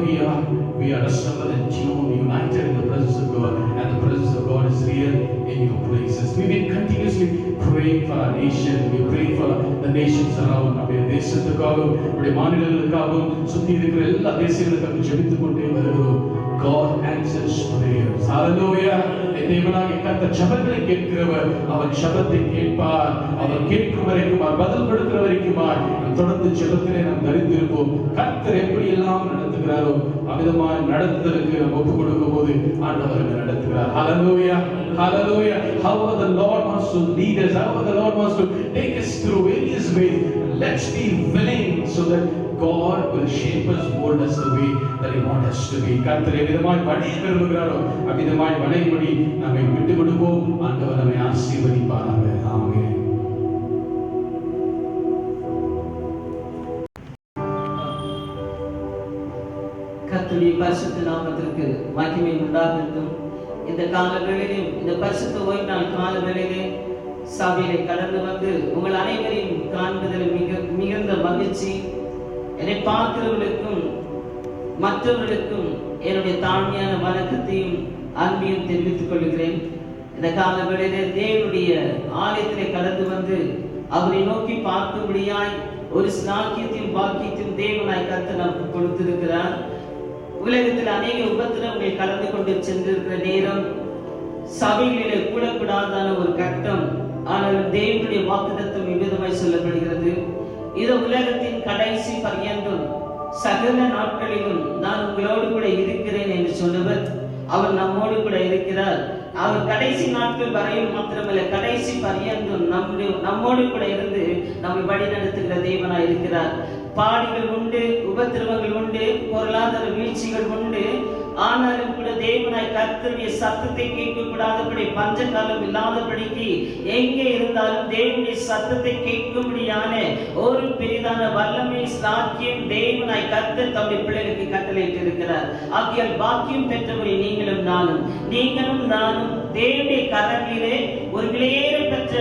Speaker 1: we are assembled and tuned, united in the presence of God, and the presence of God is real in your places. We've been continuously praying for our nation. We pray for the nations around. நம்முடைய தேசத்துக்காகவும் நம்முடைய மாநிலங்களுக்காகவும் சுற்றி இருக்கிற எல்லா தேசங்களுக்காகவும் ஜெபித்துக் கொண்டே வருகிறோம். God answers prayers. Hallelujah. தேவனாகிய கர்த்தர் ஜெபங்களை கேட்கிறவர். அவர் ஜெபத்தை கேட்பார். அவர் கேட்கும் வரைக்கும், அவர் பதில் கொடுக்கிற வரைக்கும் தொடர்ந்து ஜெபத்திலே நாம் தரித்திருப்போம். கர்த்தர் எப்படி எல்லாம் நடத்துகிறாரோ அமிதமாய் நடத்துதலுக்கு நாம் ஒப்புக் கொடுக்கும் போது ஆண்டவர் நடத்துகிறார். Hallelujah. Hallelujah. However the Lord wants to lead us, however the Lord wants to take us through various ways, let's be willing so that God will shape us, mold us the way that He wants us to be. கர்த்தர் எவ்விதமாய் வழி விரும்புகிறாரோ அவ்விதமாய் வழிபடி நம்மை விட்டுக் கொடுப்போம். ஆண்டவர் நம்மை ஆசீர்வதிப்பாராக. ஆமென்.
Speaker 2: கர்த்தருடைய பரிசுத்த நாமத்திற்கு மகிமை உண்டாகட்டும். இந்த காலங்களிலும் இந்த பரிசுத்த ஓய்வு நாள் காலங்களிலே சபையிலே கடந்து வந்து உங்கள் அனைவரையும் காண்பதில் மிகுந்த மகிழ்ச்சி. என்னை பார்க்கிறவர்களுக்கும் மற்றவர்களுக்கும் என்னுடைய தாழ்மையான வணக்கத்தையும் அன்பையும் தெரிவித்துக் கொள்கிறேன். இந்த காலங்களிலே தேவனுடைய ஆலயத்திலே கடந்து வந்து அவரை நோக்கி பார்க்கும்படியாய் ஒரு ஸ்நாக்கியத்தையும் பாக்கியத்தையும் தேவனாய் கர்த்தர் நமக்கு கொடுத்திருக்கிறார். உலகத்தில் அநேக உபத்திரவங்களை கலந்து கொண்டு சென்றிருக்கிற நேரம், சபைகளிலே கூடக்கூடாதான ஒரு கட்டம். ஆனால் தேவனுடைய வாக்குத்தத்தம் விவிதமாய் சொல்லப்படுகிறது. இது உலகத்தின் கடைசி பர்யந்தம் சகல நாட்களிலும் நான் உங்களோடு கூட இருக்கிறேன் என்று சொன்னவர் அவர் நம்மோடு கூட இருக்கிறார். அவர் கடைசி நாட்கள் வரையில் மாத்திரமல்ல, கடைசி பர்யந்தம் நம்மோடு கூட இருந்து நம்மை வழி நடத்துகிற தேவனாய் இருக்கிறார். பாடுகள் உண்டு, உபத்திரவங்கள் உண்டு, பொருளாதார வீழ்ச்சிகள் உண்டு. ஆனாலும் கூட தேவனாய் கர்த்தருடைய சத்தத்தை கேட்கக்கூடாதபடி, பஞ்ச காலம் இல்லாதபடிக்கு எங்கே இருந்தாலும் தேவனுடைய சத்தத்தை கேட்கும்படியான ஒரு பெரிதான வல்லமை சாக்கியம் தேவனாய் கர்த்தர் தம்முடைய பிள்ளைகளுக்கு கட்டளையிட்டு இருக்கிறார். ஆகியால் பாக்கியம் பெற்றவர்கள் நீங்களும் நானும் தேவனுடைய கரங்களிலே ஒரு விலையேற பெற்ற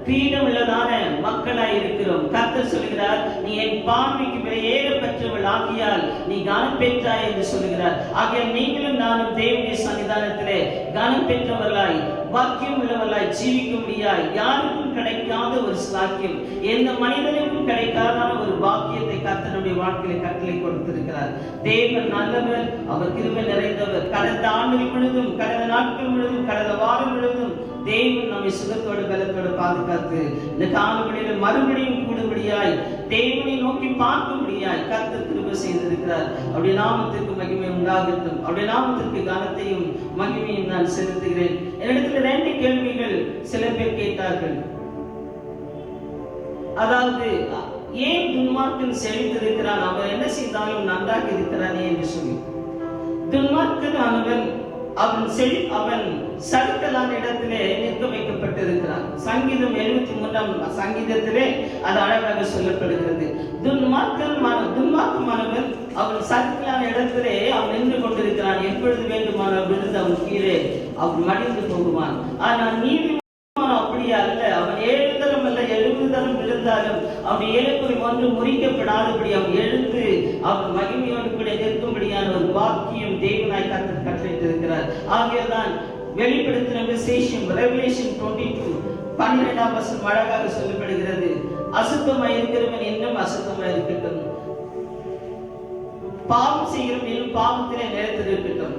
Speaker 2: பீடம் உள்ளதான மக்களாய் இருக்கிறோம். கர்த்தர் சொல்கிறார், நீ என் பார்வைக்கு விலையேற பெற்றவள் ஆகியால் நீ கனம் பெற்றாய் என்று சொல்கிறார். ஆகியால் நீங்களும் நானும் தேவனுடைய சன்னிதானத்திலே கனம் பெற்றவர்களாய், பாக்கியம் உள்ளவர்களாய் ஜீவிக்கும்படியாய் யாருக்கும் கிடைக்காத ஒரு சாக்கியம், எந்த மனிதனுக்கும் கிடைக்காத ஒரு பாக்கியத்தை கர்த்தருடைய வாழ்க்கையில கட்டளை கொடுத்திருக்கிறார். தேவன் நல்லவர், அவர் கிருபை நிறைந்தவர். கடந்த ஆண்டுகள் முழுதும், கடந்த நாட்கள் முழுதும், கடந்த வாரம் முழுதும் தேவன் நம்மை சுகத்தோடு பலத்தோடு பாதுகாத்து இந்த காலவெளியில மறுபடியும் கூடும்படியாய், தேவனை நோக்கி பார்க்கும்படியாய் கர்த்தர் கிருபை செய்திருக்கிறார். அவருடைய நாமத்திற்கு மகிமை உண்டாகட்டும். அவருடைய நாமத்திற்கு கனத்தையும் மகிமையும் நான் செலுத்துகிறேன். என்னிடத்துல 2 கேள்விகள் சில பேர் கேட்டார்கள். அதாவது, ஏன் துன்மார்க்கன் செழித்திருக்கிறான், அவன் என்ன செய்தாலும் நன்றாக இருக்கிறானே என்று சொல்லி. துன்மார்க்கன் அவன் சறுக்கலான இடத்திலே நிற்க வைக்கப்பட்டிருக்கிறான். சங்கீதம் 73ஆம் சங்கீதத்திலே அது அழகாக சொல்லப்படுகிறது. துன்மார்க்கமானவன் அவன் சறுக்கலான இடத்திலே அவன் நின்று கொண்டிருக்கிறான். எப்பொழுது வேண்டுமானால் விழுந்து அவன் கீழே அவன் மடிந்து போகுவான். ஆனால் நீதிமான் அப்படி அல்ல. அவன் 7 தரம் அல்ல 70 தரம் விழுந்தாலும் அவன் எழுப்புரை ஒன்று முறிக்கப்படாதபடி அவன் எழுந்து அவன் மகிமையோடு கூட நிற்கும்படியான ஒரு பாக்கியம் தேவனாய் கர்த்தர் கட்டளையிட்டிருக்கிறார். ஆகியதான் வெளிப்படுத்தின விசேஷம் Revelation 22 12ஆம் வசனம் அழகாக சொல்லப்படுகிறது, அசுத்தமாய் இருக்கிறவன் இன்னும் அசுத்தமாய் இருக்கட்டும், பாவம் செய்கிறவன் இன்னும் பாவத்திலே நிலைத்திருக்கட்டும்,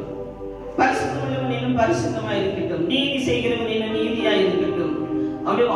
Speaker 2: பரிசுத்தமுள்ளவன் இன்னும் பரிசுத்தமாய் இருக்கட்டும், நீதி செய்கிறவன் இன்னும் நீதியாய் இருக்கட்டும்,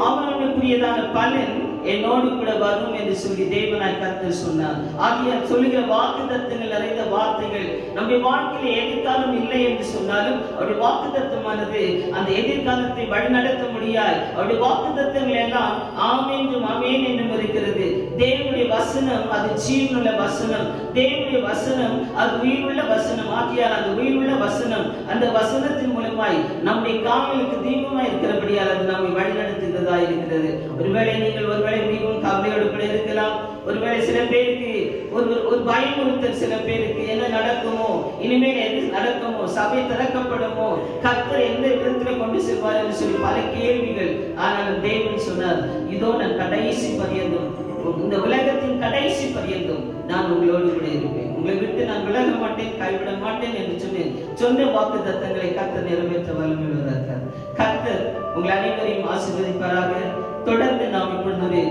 Speaker 2: அவனுக்குரியதான பலன் என்னோடு கூட வரும் என்று சொல்லி தேவனாய் கர்த்தர் சொன்னார். ஆகியால் சொல்லுகிற வாக்குத்தத்தங்கள் நிறைந்த வார்த்தைகள் நம்முடைய வாழ்க்கையில எதிர்காலம் இல்லை என்று சொன்னாலும் அவருடைய வாக்குத்தத்தமானது அந்த எதிர்காலத்தை வழிநடத்த முடியாது. அவருடைய வாக்குத்தத்தங்கள் எல்லாம் ஆமென்றும் ஆமென் என்றும் இருக்கிறது. தேவனுடைய வசனம் அது ஜீவனுள்ள வசனம், தேவனுடைய வசனம் அது உயிருள்ள வசனம். ஆகியால் அந்த உயிருள்ள வசனம் அந்த வசனத்தின் மூலமாய் நம்முடைய கால்களுக்கு தீபமாய் இருக்கிறபடியால் அது நம்மை வழிநடத்துகிறதா இருக்கிறது. ஒருவேளை நீங்கள் ஒருவேளை மிகவும் கவலையோடு கூட இருக்கலாம். ஒருவேளை சில பேருக்கு ஒரு பயமுறுத்தல், சில பேருக்கு என்ன நடக்குமோ, இனிமேல் எது நடக்குமோ, சபை திறக்கப்படுமோ, கர்த்தர் எந்த விதத்துல கொண்டு செல்வார் என்று சொல்லி பல கேள்விகள். ஆனால் தேவன் சொன்னார், இதோ நான் கடைசி பரியந்தம், இந்த உலகத்தின் கடைசி பரியந்தம் நான் உங்களோடு கூட இருப்பேன், உங்களை விட்டு நான் விலக மாட்டேன், கைவிட மாட்டேன் என்று சொன்ன வாக்கு தத்தங்களை கர்த்தர் நிறைவேற்ற வல்லமையுள்ளவர். கர்த்தர் உங்கள் அனைவரையும் ஆசீர்வதிப்பாராக. தொடர்ந்து நாம் இப்பொழுது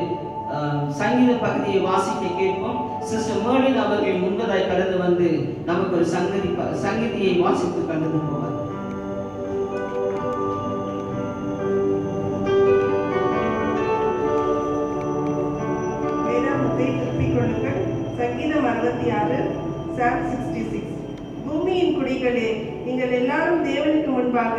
Speaker 2: சங்கீத பகுதியை வாசிக்க கேட்போம். சிஸ்டர் மேர்லின் அவர்கள் முன்பதாய் கடந்து வந்து நமக்கு ஒரு சங்கீதியை வாசித்து கடந்து போவார்.
Speaker 3: சங்கீதம் 66, Psalm 66. பூமியின் குடிகளே, நீங்கள் எல்லாரும் தேவனுக்கு முன்பாக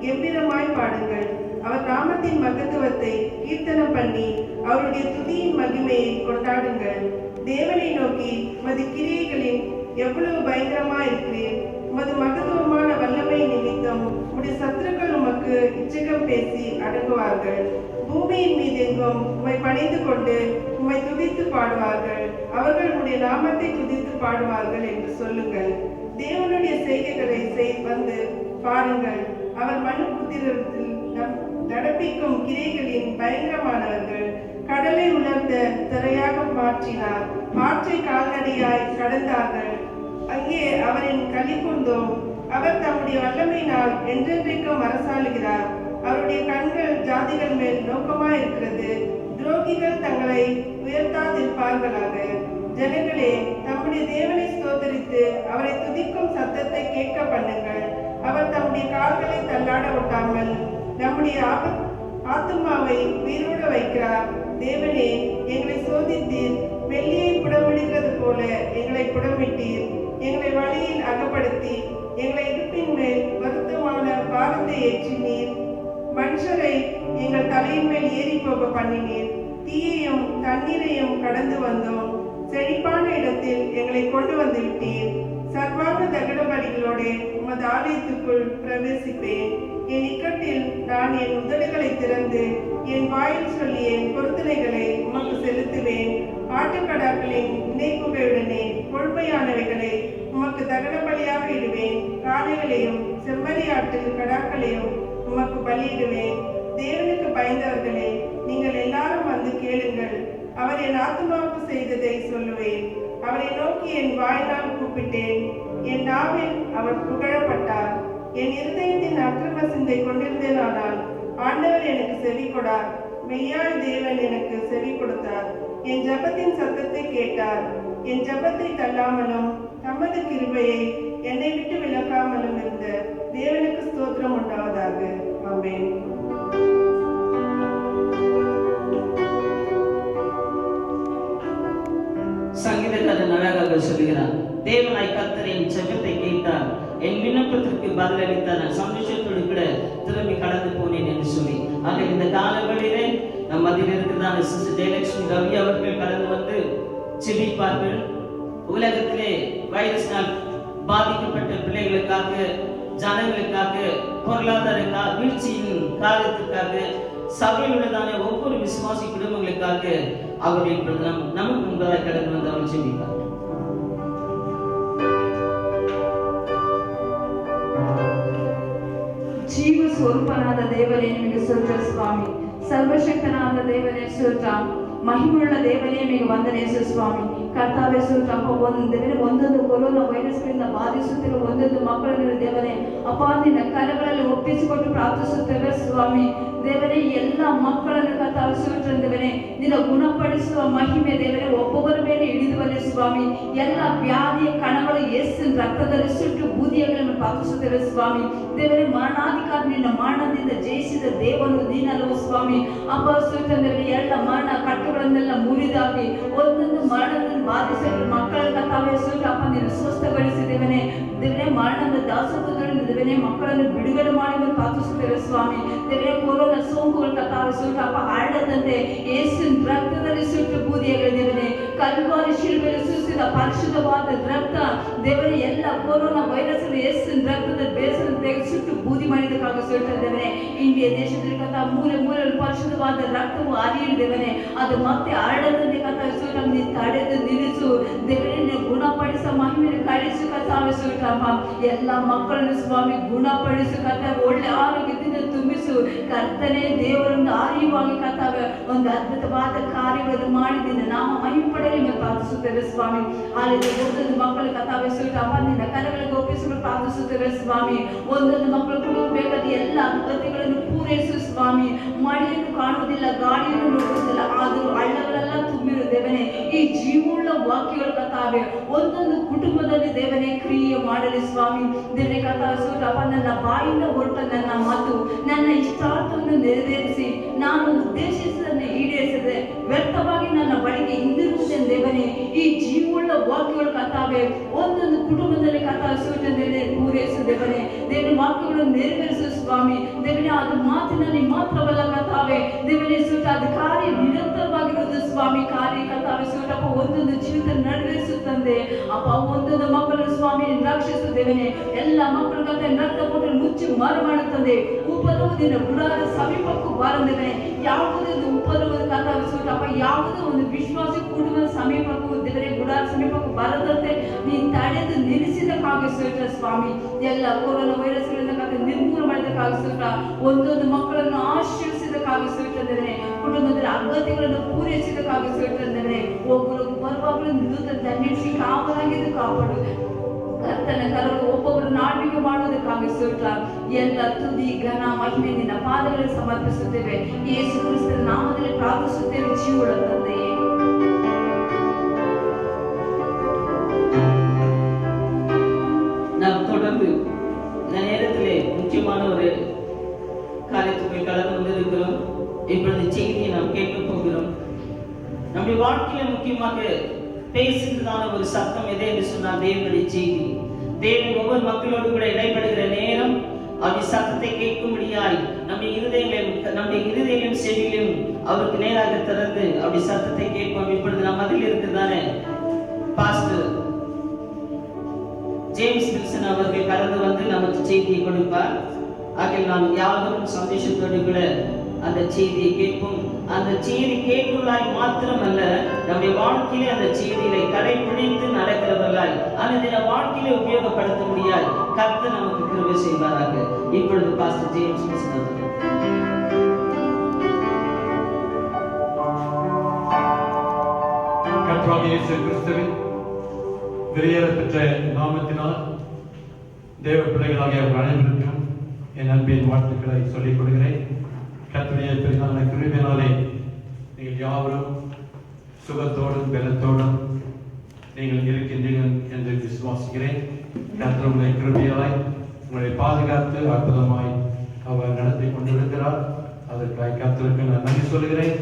Speaker 3: கம்பீரமாய் பாடுங்கள். அவர் நாமத்தின் மகத்துவத்தை கீர்த்தனம் பண்ணி அவருடைய துதியின் மகிமையை கொண்டாடுங்கள். தேவனை நோக்கி, உமது கிரியைகளின் எவ்வளவு பயங்கரமா இருக்கிறேன், உமது மகத்துவமான வல்லமை நிமித்தம் உடைய சத்துருக்கள் உமக்கு இச்சகம் பேசி அடங்குவார்கள். பூமியின் மீது எங்கும் உம்மை பணிந்து கொண்டு உம்மை துதித்து பாடுவார்கள். அவர்கள் உடைய நாமத்தை துதித்து பாடுவார்கள் என்று சொல்லுங்கள். தேவனுடைய செய்கைகளை வந்து பாருங்கள். அவர் மனு புத்திரத்தில் நடப்பிக்கும் கிரைகளின் பயங்கரமானவர்கள். கடலை உலர்ந்த திரையாக மாற்றினார், ஆற்றை கால்நடையாய் கடந்தார்கள். அங்கே அவரின் களி கொண்டோம். அவர் தம்முடைய வல்லமையினால் என்றென்றைக்கும் அரசாளுகிறார். அவருடைய கண்கள் ஜாதிகள் மேல் நோக்கமாய் இருக்கிறது. துரோகிகள் தங்களை உயர்த்தாதிருப்பார்களாக. ஜனங்களே, தம்முடைய தேவனை ஸ்தோத்தரித்து அவரை துதிக்கும் சத்தத்தை கேட்க பண்ணுங்கள். அவர் தம்முடைய கால்களை தள்ளாட விட்டாமல் நம்முடைய ஆத்துமாவை உயிரோட வைக்கிறார். தேவனே, எங்களை சோதித்தீர், வெள்ளியை புடமிடுகிறது போல எங்களை புடமிட்டீர். எங்களை வழியில் அகப்படுத்தி எங்களை இடுப்பின் மேல் வருத்தமான பாரத்தை ஏற்றினீர். மனுஷரை எங்கள் தலையின் மேல் ஏறி போக பண்ணினீர். தீயையும் தண்ணீரையும் கடந்து வந்தோம். செழிப்பான இடத்தில் எங்களை கொண்டு வந்து விட்டீர். சர்வாங்க தகடபடிகளோட உமது ஆலயத்துக்குள் பிரவேசிப்பேன். என் இக்கட்டில் நான் என் உதடுகளை திறந்து என் வாயில் சொல்லி என் பொருத்தனைகளை உமக்கு செலுத்துவேன். ஆட்டுக்கடாக்களின் இணைப்புகளுடனே கொள்மையானவைகளை உமக்கு தகடபலியாக இடுவேன். காளைகளையும் செம்மறி ஆட்டு கடாக்களையும் உமக்கு பலியிடுவேன். தேவனுக்கு பயந்தவர்களே, நீங்கள் எல்லாரும் வந்து கேளுங்கள். அவர் என் ஆத்மாவுக்கு செய்ததை சொல்லுவேன். அவரை நோக்கி என் வாயினால் கூப்பிட்டேன். என் நாவில் அவர் புகழப்பட்டார். என் இருதயத்தின் அக்கிரம சிந்தை கொண்டிருந்தேனானால் ஆண்டவர் எனக்கு செவி கொடார். மெய்யாய் தேவன் எனக்கு செவி கொடுத்தார். என் ஜபத்தின் சத்தத்தை கேட்டார். என் ஜபத்தை தள்ளாமலும் தமது கிருபையை என்னை விட்டு விலகாமலும் இருந்த தேவனுக்கு ஸ்தோத்திரம் உண்டாவதாக. ஆமென்.
Speaker 2: சங்கீதக்காரன் அழகாக சொல்கிறார், தேவனாய் கர்த்தர் என் ஜெபத்தை கேட்டார், என் விண்ணப்பத்திற்கு பதிலளித்தார், நான் சந்தோஷத்தோடு கூட திரும்பி கடந்து போனேன் என்று சொல்லி. ஆக இந்த காலங்களிலே நம் மத்தியில் இருக்கிறதான சிஸ்டர் ஜெயலட்சுமி ரவி அவர்கள் கடந்து வந்து செபிப்பார்கள். உலகத்திலே வைரஸ்னால் பாதிக்கப்பட்ட பிள்ளைகளுக்காக, ஜனங்களுக்காக, பொருளாதார வீழ்ச்சியின் காரணத்திற்காக, சபையில் உள்ளதான ஒவ்வொரு விசுவாசி குடும்பங்களுக்காக அவர்கள் நமக்கு முன்பதாக கடந்து வந்து அவர்கள் செபிப்பார்.
Speaker 4: ಜೀವ ಸ್ವರೂಪನಾದ ದೇವರೇ ನಿಮಗೆ ಸ್ತೋತ್ರ ಸ್ವಾಮಿ. ಸರ್ವಶಕ್ತನಾದ ದೇವರೇ ಸ್ತೋತ್ರ. ಮಹಿಮೆಯುಳ್ಳ ದೇವರೇ ನಿಮಗೆ ವಂದನೆ ಸ್ವಾಮಿ. ಕರ್ತಾವೆ ಸೂತ್ರಪ್ಪ ಒಂದೊಂದು ಕೊರೋನಾ ವೈರಸ್ಗಳಿಂದ ಬಾಧಿಸುತ್ತಿರುವ ಒಂದೊಂದು ಮಕ್ಕಳನ್ನು ದೇವರೇ ಅಪ್ಪ ನಿನ್ನ ಕರಗಳಲ್ಲಿ ಒಪ್ಪಿಸಿಕೊಟ್ಟು ಪ್ರಾರ್ಥಿಸುತ್ತೇವೆ ಸ್ವಾಮಿ. ದೇವರೇ ಎಲ್ಲ ಮಕ್ಕಳನ್ನು ಕರ್ತಾವೆ ಸೂತ್ರವೇ ನಿನ್ನ ಗುಣಪಡಿಸುವ ಮಹಿಮೆ ದೇವರೇ ಒಬ್ಬೊಬ್ಬರ ಮೇಲೆ ಇಳಿದುವರೆ ಸ್ವಾಮಿ. ಎಲ್ಲ ವ್ಯಾಧಿಯ ಕಣಗಳು ಯೇಸುವಿನ ರಕ್ತದಲ್ಲಿ ಸುಟ್ಟು ಬೂದಿಯಗಳನ್ನು ಪ್ರಾರ್ಥಿಸುತ್ತೇವೆ ಸ್ವಾಮಿ. ದೇವರೇ ಮರಣಾಧಿಕಾರಿ ನಿನ್ನ ಮರಣದಿಂದ ಜಯಿಸಿದ ದೇವನು ನೀನಲ್ಲವೋ ಸ್ವಾಮಿ. ಅಪ್ಪ ಸೂತ್ರದಲ್ಲಿ ಎಲ್ಲ ಮರಣ ಕಟ್ಟುಗಳನ್ನೆಲ್ಲ ಮುರಿದಾಕಿ ಒಂದೊಂದು ಮರಣವನ್ನು ಬಾಧಿಸಲು ಮಕ್ಕಳ ಕರ್ತಾವೆ ಸೂತ್ರಪ್ಪ ನೀನು ಸ್ವಸ್ಥಗೊಳಿಸಿದ್ದೇವನೇ ದೇವರೇ. ಮರಣದ ದಾಸತ್ವಗಳಿಂದ ದೇವರೇ ಮಕ್ಕಳನ್ನು ಬಿಡುಗಡೆ ಮಾಡಿ ಪ್ರಾರ್ಥಿಸುತ್ತೇವೆ ಸ್ವಾಮಿ. ದೇವರೇ ಕೊರೋನಾ ಸೋಂಕುಗಳು ಕರ್ತಾವೆ ಸೂತ್ರಪ್ಪ ಹರಡದಂತೆ ಯೇಸುವಿನ ರಕ್ತದಲ್ಲಿ ಸುಟ್ಟು ಬೂದಿಯಾಗಿದ್ದೇವೆ. ಕಲ್ವಾರಿ ಶಿಲುಬೆಯಲ್ಲಿ ಸುರಿಸಿದ ಪರಿಶುದ್ಧವಾದ ರಕ್ತ ದೇವರೇ ಎಲ್ಲ ಕೊರೋನಾ ವೈರಸ್ ಯೇಸುವಿನ ರಕ್ತದ ಬೇಸನ್ನು ತೆಗೆದು ಸುಟ್ಟು ಬೂದಿ ಮಾಡಿದಕ್ಕಾಗಿ ಸುಟ್ಟಿದ್ದೇವೆ. ಇಂಡಿಯಾ ದೇಶದಲ್ಲಿ ಕಥಾ ಮೂಲೆ ಮೂಲೆಯಲ್ಲಿ ಪರಿಶುದ್ಧವಾದ ರಕ್ತವು ಹರಿಯಿದ್ದೇವೆ. ಅದು ಮತ್ತೆ ಹರಡದಂತೆ ಕಥಾ ಸೂಟನ್ನು ತಡೆದು ನಿಲ್ಲಿಸು ದೇವರೇ. ಗುಣಪಡಿಸ ಮಹಿಮೆಯನ್ನು ಕಳಿಸು ಕಥಾವೆ ಸೂಟಮ್ಮ. ಎಲ್ಲ ಮಕ್ಕಳನ್ನು ಸ್ವಾಮಿ ಗುಣಪಡಿಸು ಕಥಾವೆ. ಒಳ್ಳೆ ಆರೋಗ್ಯದಿಂದ ತುಂಬಿಸು ಕರ್ತನೆ. ದೇವರನ್ನು ಆರ್ಯವಾಗಿ ಕಥಾವೆ ಒಂದು ಅದ್ಭುತವಾದ ಕಾರ್ಯಗಳನ್ನು ಮಾಡಿದ್ದೀನಿ ನಾವು ಮಹಿಮೆ ಪಡೆಯಲಿ ಮೇಲೆ ಪ್ರಾರ್ಥಿಸುತ್ತೇವೆ ಸ್ವಾಮಿ. ಅಲ್ಲಿ ಒಂದೊಂದು ಮಕ್ಕಳು ಕಥಾವೆ ಸೂಟಮ್ಮ ನಿನ್ನ ಕರಗಳಿಗೆ ಒಪ್ಪಿಸಿಕೊಂಡು ಪ್ರಾರ್ಥಿಸುತ್ತೇವೆ ಸ್ವಾಮಿ. ಒಂದೊಂದು ಮಕ್ಕಳು ಕೂಡ ಬೇಕಾದ ಎಲ್ಲ ಅಗತ್ಯಗಳನ್ನು ಪೂರೈಸು ಸ್ವಾಮಿ. ಮಳೆಯನ್ನು ಕಾಣುವುದಿಲ್ಲ, ಗಾಳಿಯನ್ನು ನೋಡುವುದಿಲ್ಲ, ಆದರೂ ಹಳ್ಳಗಳೆಲ್ಲ ತುಂಬಿರುತ್ತೇವನೇ. ಈ ಜೀವವುಳ್ಳ ವಾಕ್ಯಗಳು ಕಥಾವೆ ಒಂದೊಂದು ಕುಟುಂಬದಲ್ಲಿ ದೇವನೇ ಕ್ರಿಯೆ ಮಾಡಲಿ ಸ್ವಾಮಿ. ದೇವನೇ ಕಥಾ ಸೂಟಪ್ಪ ನನ್ನ ಬಾಯಿಂದ ಹೊರಟ ನನ್ನ ಮಾತು ನನ್ನ ಇಷ್ಟಾರ್ಥವನ್ನು ನೆರವೇರಿಸಿ ನಾನು ಉದ್ದೇಶಿಸಿದ್ದನ್ನು ಈಡೇರಿಸದೆ ವ್ಯರ್ಥವಾಗಿ ನನ್ನ ಬಳಿಗೆ ಹಿಂದಿರುವುದೆಂದು ದೇವನೇ. ಈ ಜೀವವುಳ್ಳ ವಾಕ್ಯಗಳು ಕಥಾವೆ ಒಂದೊಂದು ಕುಟುಂಬದಲ್ಲಿ ಕಥಾ ಸೂಚನೆ ಪೂರೈಸು ದೇವನೇ. ದೇವನ ವಾಕ್ಯಗಳನ್ನು ನೆರವೇರಿಸು ಸ್ವಾಮಿ. ದೇವನೇ ಅದು ಮಾತಿನಲ್ಲಿ ಮಾತ್ರವಲ್ಲ ಕಥಾವೆ ದೇವನೇ ಸೂಟ ಅದು ಕಾರ್ಯ ನಿರಂತರವಾಗಿರುವುದು ಸ್ವಾಮಿ. ಕಾರ್ಯ ಕಥಾವೆ ಸೂಟಪ್ಪ ಒಂದೊಂದು ಜೀವಿತ ನಡೆಸುತ್ತಂದೆ ಅಪ್ಪ. ಒಂದೊಂದು ಮಕ್ಕಳು ಸ್ವಾಮಿ ರಕ್ಷಿಸು ದೇವನೇ. ಎಲ್ಲ ಮಕ್ಕಳು ಕಥೆ ರಕ್ತ ಕೊಟ್ಟು ಮುಚ್ಚಿ ಮಾರು ಮಾಡುತ್ತದೆ. ಉಪದ್ರವದಿಂದ ಗುಡಾರ ಸಮೀಪಕ್ಕೂ ಬಾರದೇವೆ. ಯಾವುದೇ ಉಪದ್ರವದ ಕಥಾವೆ ಸೂಟಪ್ಪ ಯಾವುದೇ ಒಂದು ವಿಶ್ವಾಸ ಕುಟುಂಬದ ಸಮೀಪಕ್ಕೂ ದೇವರೇ ಗುಡಾರ ಸಮೀಪಕ್ಕೂ ಬರದಂತೆ ನೀನು ತಡೆದು ನಿಲ್ಲಿಸಿದಕ್ಕಾಗಿ ಸೂಟ ಸ್ವಾಮಿ. ಎಲ್ಲ ಕೊರೋನಾ ವೈರಸ್ಗಳಿಂದ ಕಥೆ ನಿರ್ಮೂಲ ಮಾಡಿದಕ್ಕಾಗಿ ಸೂಟ. ಒಂದೊಂದು ಮಕ್ಕಳನ್ನು ಆಶೀರ್ವಿಸಿದಕ್ಕಾಗಿ ಸೂಟಂದರೆ ಕುಟುಂಬದಲ್ಲಿ ಅಗತ್ಯಗಳನ್ನು ಪೂರೈಸಿದಕ್ಕಾಗಿ ಸೂಟಂದರೆ ಒಬ್ಬರು ಬರುವಾಗಲೂ ನಿಲ್ಲುತ್ತ ದಂಡಿಸಿ ಕಾವಲಾಗಿದ್ದು ಕಾಪಾಡು ಕರ್ತನ ಕರಗಳು ಒಬ್ಬೊಬ್ಬರನ್ನು ಆಳ್ವಿಕೆ ಮಾಡುವುದಕ್ಕಾಗಿ ಸೂಟ. ಎಲ್ಲ ತುದಿ ಘನ ಮಹಿಮೆ ನಿನ್ನ ಪಾದಗಳಿಗೆ ಸಮರ್ಪಿಸುತ್ತೇವೆ. ಯೇಸು ಕ್ರಿಸ್ತನ ನಾಮದಲ್ಲಿ ಪ್ರಾರ್ಥಿಸುತ್ತೇವೆ ಜೀವಳ ತಂದೆಯೇ.
Speaker 2: நாம் தொடர்ந்து இந்த நேரத்திலே முக்கியமான ஒரு காரியத்துக்கு கடந்து வந்திருக்கிறோம். இப்பொழுது செய்தியை நாம் கேட்க போகிறோம். நம்முடைய வாழ்க்கையில முக்கியமாக பேசுகிறதான ஒரு சத்தம் எது என்று சொன்னால் தேவனுடைய செய்தி. தேவன் ஒவ்வொரு மக்களோடு கூட இடைப்படுகிற நேரம் அவருடைய சத்தத்தை கேட்கும்படியாய் நம்முடைய இருதயங்களையும் செவியிலும் அவருக்கு நேராக திறந்து அவருடைய சத்தத்தை கேட்போம். இப்பொழுது நாம் அதில் இருக்கிறதானே பாஸ்டர் ஜேம்ஸ் வில்சன் அவர்கள் கடந்து வந்து நமக்கு செய்தியை கொடுப்பார். ஆகிய நாம் யாவரும் சந்தோஷத்தோடு கூட அந்த செய்தியை கேட்போம். அந்த செய்தி கேட்பவர்களாய் மாத்திரமல்ல நம்முடைய வாழ்க்கையிலே அந்த செய்தியை கடைபிடித்து நடக்கிறவர்களாய் அந்த வாழ்க்கையிலே உபயோகப்படுத்த முடியாது கர்த்தர் நமக்கு கிருபை செய்வாராக. இப்பொழுது பாஸ்டர் ஜேம்ஸ் வில்சன் அவர்கள்.
Speaker 5: கர்த்தராகிய இயேசு கிறிஸ்துவின் வெளியேறப்பெற்ற நாமத்தினால் தேவ பிள்ளைகளாகிய அனைவருக்கும் என் அன்பின் வாழ்த்துக்களை சொல்லிக் கொள்கிறேன். கர்த்தருடைய பெரிதான கிருபையினாலே நீங்கள் யாவரும் சுகத்தோடும் பலத்தோடும் நீங்கள் இருக்கின்றீர்கள் என்று விசுவாசிக்கிறேன். கர்த்தர் உங்களை கிருபையாய் உங்களை பாதுகாத்து அற்புதமாய் அவர் நடத்தி கொண்டிருக்கிறார். அதற்காக கர்த்தருக்கு நான் நன்றி சொல்கிறேன்.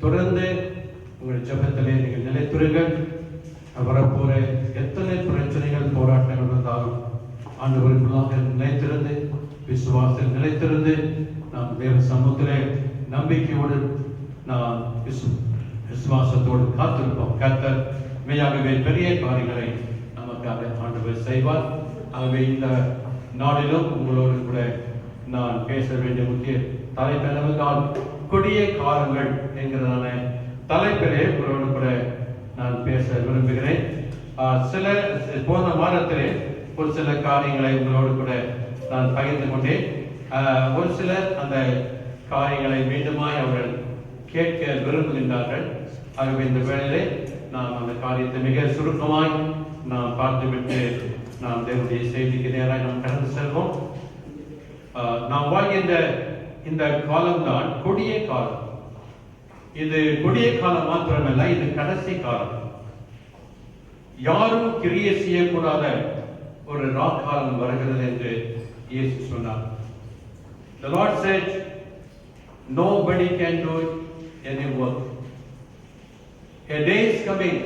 Speaker 5: தொடர்ந்து உங்கள் ஜெபத்திலே நீங்கள் நிலைத்துருங்கள். வரப்போற எத்தனை பிரச்சனைகள் போராட்டங்கள் இருந்தாலும் ஆண்டவருக்குள்ளாக நிலைத்திருந்து விசுவாசத்தில் நிலைத்திருந்து நாம் தேவ சமூகத்திலே நம்பிக்கையோடு நாம் விசுவாசத்தோடு காத்திருப்போம். கர்த்தர் மெய்யாகவே பெரிய காரியங்களை நமக்காக ஆண்டவர் செய்வார். ஆகவே இந்த நாளிலும் உங்களோடு கூட நான் பேச வேண்டிய முக்கிய தலைப்பு என்னவென்றால் கொடிய காலங்கள் என்கிறதான தலைப்பிலே உங்களோடு கூட நான் பேச விரும்புகிறேன். போன வாரத்திலே ஒரு சில காரியங்களை உங்களோடு கூட நான் பகிர்ந்து கொண்டேன். ஒரு சிலர் அந்த காரியங்களை மீண்டுமாய் அவர்கள் கேட்க விரும்புகின்றார்கள். ஆகவே இந்த வேளையிலே நாம் அந்த காரியத்தை மிக சுருக்கமாய் நாம் பார்த்துவிட்டு நாம் தேவனுடைய செய்திக்கு நேராக நாம் கடந்து செல்வோம். நாம் வாழ்கின்ற இந்த காலம்தான் கொடிய காலம். இது கொடிய காலம் மாத்திரமல்ல, இது கடைசி காலம். யாரும் கிரியை செய்யக்கூடாத ஒரு ராக்காலம் வருகிறது என்று இயேசு சொன்னார். The Lord said, nobody can do any work. A day is coming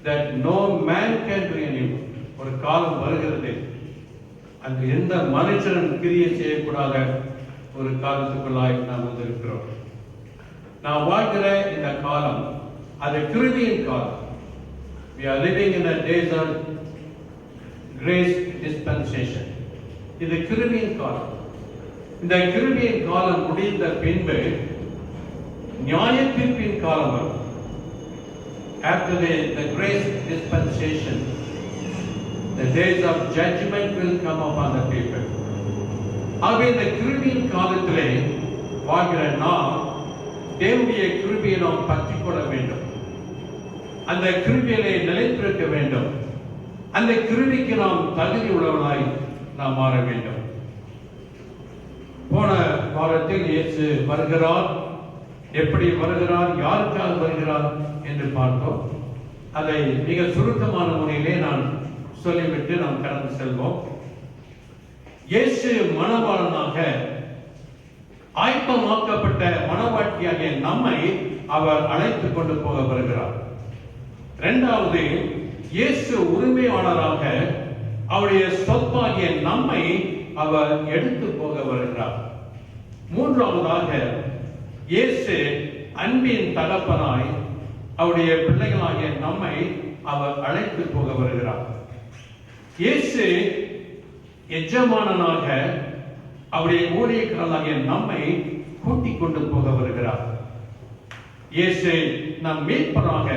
Speaker 5: that no man can do any work. ஒரு காலம் வருகிறது, அங்கு எந்த மனுஷனும் கிரியை செய்யக்கூடாத ஒரு காலத்துக்குள்ளாய் நாம் வந்திருக்கிறோம். நாம் வாழ்கிற இந்த காலம் அது கிருபையின் காலம். We are living in a days of grace dispensation. இது கிருபையின் காலம். இந்த கிருபையின் காலம் முடிந்த பின்பு நியாய தீர்ப்பின் காலம் வரும். After the grace dispensation, the days of judgment will come upon the people. ஆகவே இந்த கிருபையின் காலத்திலே வாழ்கிற நாம் தேவனுடைய கிருபையை நாம் பற்றிக் கொள்ள வேண்டும். அந்த கிருபையிலே நிலைத்திருக்க வேண்டும். அந்த கிருபைக்கு நாம் தகுதி உள்ளவர்களாய் நாம் மாற வேண்டும். போன வாரத்தில் இயேசு வருகிறார், எப்படி வருகிறார், யாருக்காக வருகிறார் என்று பார்த்தோம். அதை மிக சுருக்கமான முறையிலே நான் சொல்லிவிட்டு நாம் கடந்து செல்வோம். இயேசு மணவாளனாக ஆயத்தமாக்கப்பட்ட மணவாட்டியாகிய நம்மை அவர் அழைத்து கொண்டு போக வருகிறார். இரண்டாவது, இயேசு உரிமையாளராக அவருடைய சொத்தாகிய நம்மை அவர் எடுத்து போக வருகிறார். மூன்றாவதாக, இயேசு அன்பின் தகப்பனாய் அவருடைய பிள்ளைகளாகிய நம்மை அவர் அழைத்து போக வருகிறார். இயேசு எஜமானனாக அவருடைய ஊழியக்காரர்களாகிய நம்மை கூட்டிக் கொண்டு போக வருகிறார். இயேசு நம் மீட்பராக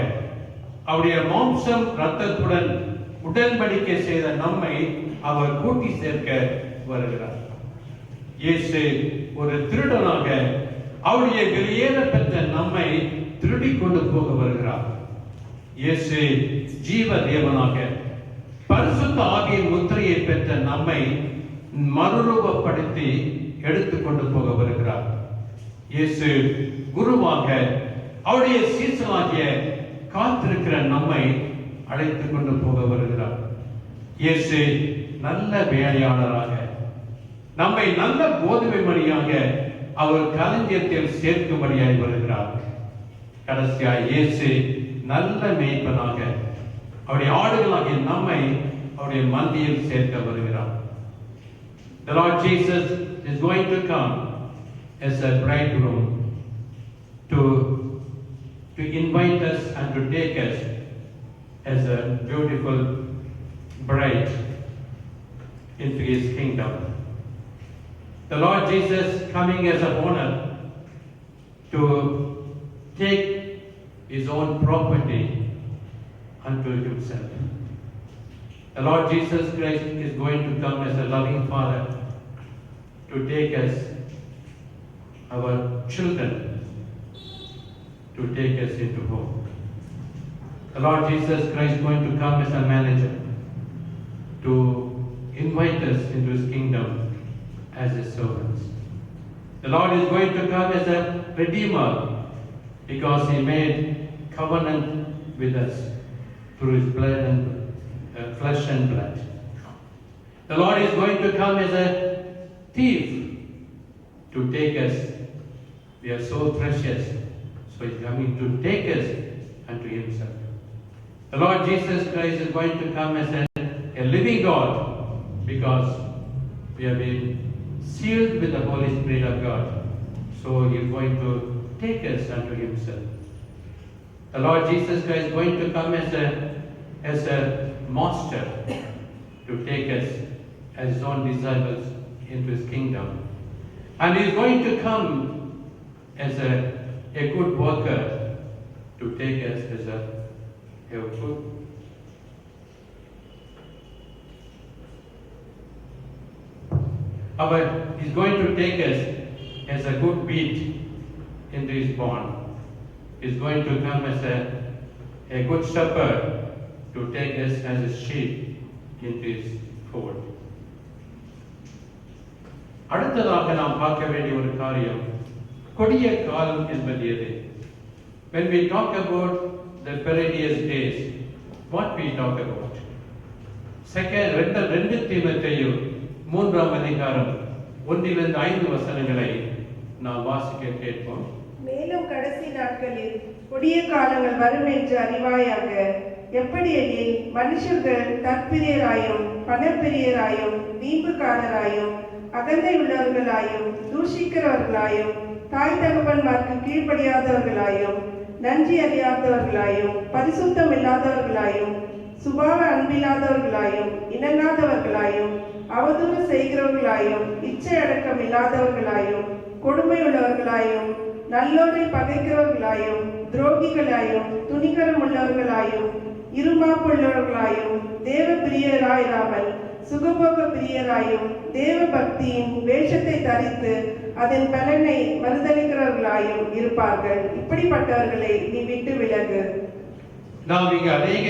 Speaker 5: அவருடைய மாம்சம் இரத்தத்துடன் உடன்படிக்கை செய்த நம்மை அவர் கூட்டி சேர்க்க வருகிறார். இயேசு ஒரு திருடனாக அவருடைய வெளியேற பெற்ற நம்மை திருடி கொண்டு போக வருகிறார். இயேசு ஜீவ தேவனாக பரிசுத்த ஆவியின் முத்திரையை பெற்ற நம்மை மறுரூபப்படுத்தி எடுத்துக்கொண்டு போக வருகிறார். இயேசு குருவாக அவருடைய சீசனாகிய காத்திருக்கிற நம்மை அழைத்துக் கொண்டு போக வருகிறார். இயேசு நல்ல வேலையாளராக நம்மை நல்ல கோதுமை மணியாக அவர் களஞ்சியத்தில் சேர்க்கும்படியாய் வருகிறார். கடைசியாய் இயேசு நல்ல மேய்ப்பனாக அவருடைய ஆடுகளாகிய நம்மை அவருடைய மந்தியில் சேர்க்க வருகிறார். The Lord Jesus is going to come as a bridegroom to invite us and to take us as a beautiful bride into his kingdom. The Lord Jesus coming as a owner to take his own property unto himself. The Lord Jesus Christ is going to come as a loving father to take us, our children, to take us into home. The Lord Jesus Christ is going to come as a manager to invite us into his kingdom as his servants. The Lord is going to come as a redeemer because he made covenant with us through his blood and flesh and blood. The Lord is going to come as a thief to take us. We are so precious, so he's coming to take us unto himself. The Lord Jesus Christ is going to come as a living God because we have been sealed with the Holy Spirit of God. So he is going to take us unto himself. The Lord Jesus Christ is going to come as a master to take us as his own disciples into his kingdom. And he is going to come as a good worker to take us as a good but he's going to take us as a good wheat into his barn. He's going to come a good shepherd to take us as a sheep into his fold. அடுத்ததாக நாம் பார்க்க வேண்டிய ஒரு காரியம், கொடிய காலம் என்பது எது? When we talk about the perilous days, what we talk about? ரெண்டு தீமோத்தேயு 3ஆம் அதிகாரம் 1-5 வசனங்களை நாம் வாசிக்க கேட்போம்.
Speaker 3: மேலும் கடைசி நாட்களில் கொடிய காலங்கள் வரும் என்று அறிவாயாக. எப்படி எனில், மனுஷர்கள் தற்பிரியராயும் பணப்பிரியராயும் வீம்புக்காரராயும் அகந்தை உள்ளவர்களாயும் தூஷிக்கிறவர்களாயும் தாய் தகப்பன்மார்க்கு கீழ்ப்படியாதவர்களாயும் நன்றி அறியாதவர்களாயும் பரிசுத்தம் இல்லாதவர்களாயும் சுபாவ அன்பில்லாதவர்களாயும் இணங்காதவர்களாயும் அவதூறு செய்கிறவர்களாயும் இச்சை அடக்கம் இல்லாதவர்களாயும் கொடுமை உள்ளவர்களாயும் நல்லோரை பகைக்கிறவர்களாயும் துரோகிகளாயும் துணிகரம் உள்ளவர்களாயும் இருமாப்புள்ளவர்களாயும் தேவ பிரியராயிராமல் சுகபோக பிரியராயும் தேவ பக்தியின் வேஷத்தை தரித்து அதன் பலனை மறுதளிக்கிறவர்களாயும் இருப்பார்கள். இப்படிப்பட்டவர்களை நீ விட்டு விலகு.
Speaker 5: நாம் இங்க அநேக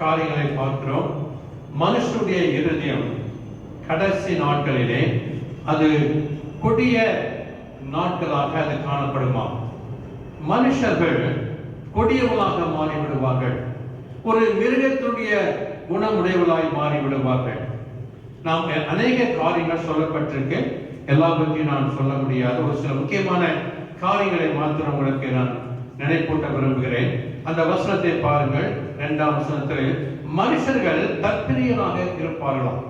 Speaker 5: காரியங்களை பார்க்கிறோம். மனுஷனுடைய இருதயம் கடைசி நாட்களிலே அது கொடிய நாட்களாக அது காணப்படுமா? மனுஷர்கள் கொடியவளாக மாறிவிடுவார்கள், ஒரு மிருகத்துடைய குணமுடையவளாய் மாறிவிடுவார்கள். நாம் அநேக காரியங்கள் சொல்லப்பட்டிருக்கு, எல்லாவற்றையும் நான் சொல்ல முடியாது. ஒரு சில முக்கியமான காரியங்களை மாத்திரம் உங்களுக்கு நான் நினைப்பூட்ட விரும்புகிறேன். அந்த வசனத்தை பாருங்கள். 2ஆம் வசனத்தில் மனுஷர்கள் தற்பிரியராக இருப்பார்களாம்.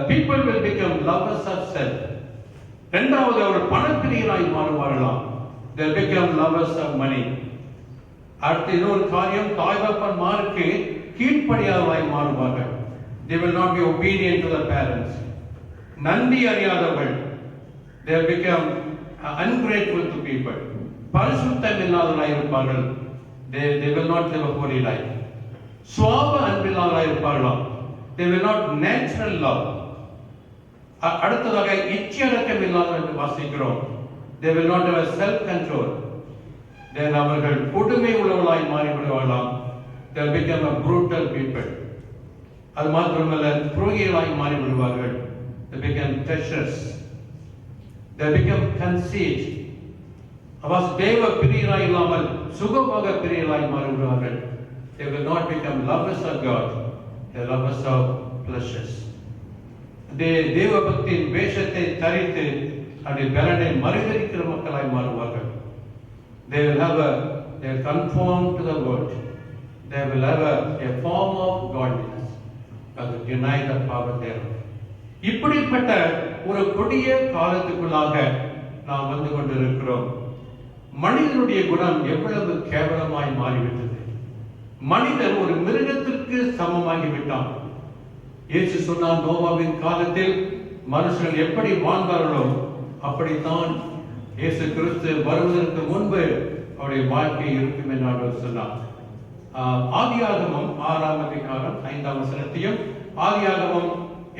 Speaker 5: people will become lovers of self. இரண்டாவது, அவர் பணப்பிரியராய் மாறுவார்களாம். they become lovers of money. அடுத்து இன்னொரு காரியம், தாய்தகப்பன்மாருக்கு கீழ்ப்படியாதவராய் மாறுவார்கள். they will not be obedient to the parents. நன்றி அறியாதவர்கள், they become ungrateful to people. பரிசுத்தம் இல்லாதவராய் இருப்பார்கள், they will not live a holy life. சுவாப அன்பில்லாதவராய் இருப்பார்களாம், they will not natural love. அடுத்ததாக இச்சையடக்கம் இல்லாதவர் என்று வாசிக்கிறோம், they will not have self control. then அவர்கள் கொடுமை உள்ளவர்களாய் மாறிவிடுவார்களாம், they will become a brutal people. அது மாத்திரமல்ல, துரோகிகளாய் மாறிவிடுவார்கள், they become treacherous, they become conceit. அவர்கள் தேவ பிரியராய் இல்லாமல் சுகபோக பிரியராய் மாறிவிடுவார்கள். they will not become lovers of God, they are lovers of pleasures. தேவ பக்தியின் வேஷத்தை தரித்து அப்படி பலனை மறுதலிக்கிற மக்களாய் மாறுவார்கள். they will conform to the world, they will have a form of godliness but deny the power thereof. இப்படிப்பட்ட ஒரு கொடிய காலத்துக்குள்ளாக நாம் வந்து கொண்டிருக்கிறோம். மனிதனுடைய குணம் எவ்வளவு கேவலமாய் மாறிவிட்டது. மனிதன் ஒரு மிருகத்திற்கு சமமாகி விட்டான். இயேசு சொன்னார், நோவாவின் காலத்தில் மனுஷர்கள் எப்படி வாழ்ந்தார்களோ அப்படித்தான் இயேசு கிறிஸ்து வருவதற்கு முன்பு அவருடைய வாழ்க்கை இருக்கும் என்று அவர் சொன்னார். ஆதியாகமம் 6ஆம் அதிகாரம் 5ஆம் வசனத்தையும் ஆதியாகமம்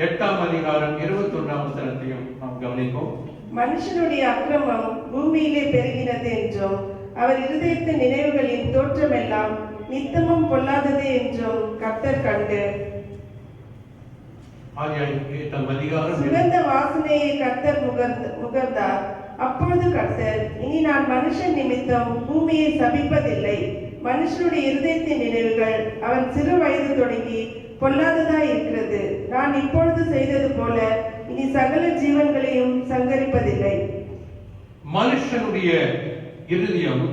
Speaker 5: 8ஆம் அதிகாரம் 21ஆம் வசனத்தையும் நாம் கவனிப்போம்.
Speaker 3: மனுஷனுடைய அக்கிரமம் பூமியிலே பெருகினது என்றும் அவர் இருதயத்தின் நினைவுகளின் தோற்றமெல்லாம் நித்தமும் பொல்லாதது என்றும் கர்த்தர் கண்டு சுகந்த வாசனையை கர்த்தர் முகர்ந்தார். அப்பொழுது கர்த்தர், இனி நான் மனுஷன் நிமித்தம் பூமியை சபிப்பதில்லை. மனுஷனுடைய இருதயத்தின் நினைவுகள் அவன் சிறு வயது தொடங்கி பொல்லாததாய் இருக்கிறது. நான் இப்பொழுது செய்தது போல இனி சகல ஜீவன்களையும் சங்கரிப்பதில்லை.
Speaker 5: மனுஷனுடைய இருதயம்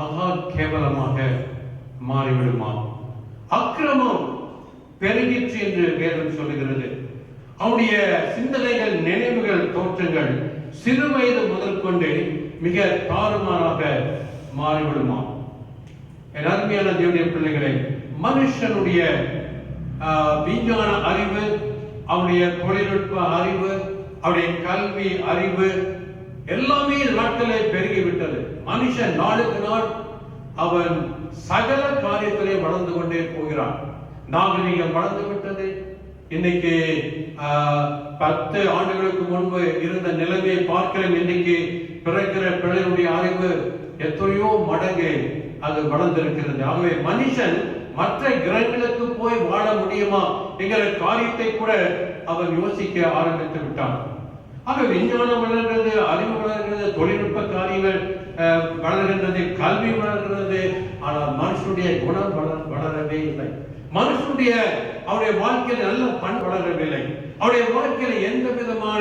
Speaker 5: மகா கேவலமாக மாறிவிடுமா? அக்கிரமம் பெருகிற்று என்று வேதம் சொல்லுகிறது. அவனுடைய சிந்தனைகள், நினைவுகள், தோற்றங்கள் சிறு வயது முதல் கொண்டு மிக தாறுமாறாக மாறிவிடுமா? என் அருமையான தேவனுடைய பிள்ளைகளே, மனுஷனுடைய விஞ்ஞான அறிவு, அவனுடைய தொழில்நுட்ப அறிவு, அவருடைய கல்வி அறிவு எல்லாமே நாட்களே பெருகிவிட்டது. மனுஷன் நாளுக்கு நாள் அவன் சகல காரியத்திலே வளர்ந்து கொண்டே போகிறான். நாகரிகம் வளர்ந்து விட்டது. இன்னைக்கு 10 ஆண்டுகளுக்கு முன்பு இருந்த நிலைமையை பார்க்கிறேன். இன்னைக்கு பிறக்கிற பிள்ளைகளுடைய அறிவு எத்தனையோ மடங்கு அது வளர்ந்திருக்கிறது. ஆகவே மனுஷன் மற்ற கிரகங்களுக்கு போய் வாழ முடியுமா என்கிற காரியத்தை கூட அவன் யோசிக்க ஆரம்பித்து விட்டான். ஆக விஞ்ஞானம் வளர்கிறது, அறிவு வளர்கிறது, தொழில்நுட்ப காரியங்கள் வளர்கின்றது, கல்வி வளர்கிறது. ஆனால் மனுஷனுடைய குணம் வளரவே இல்லை. மனுஷனுடைய அவருடைய வாழ்க்கையில் நல்ல பண் வளரவில்லை. அவருடைய வாழ்க்கையில எந்த விதமான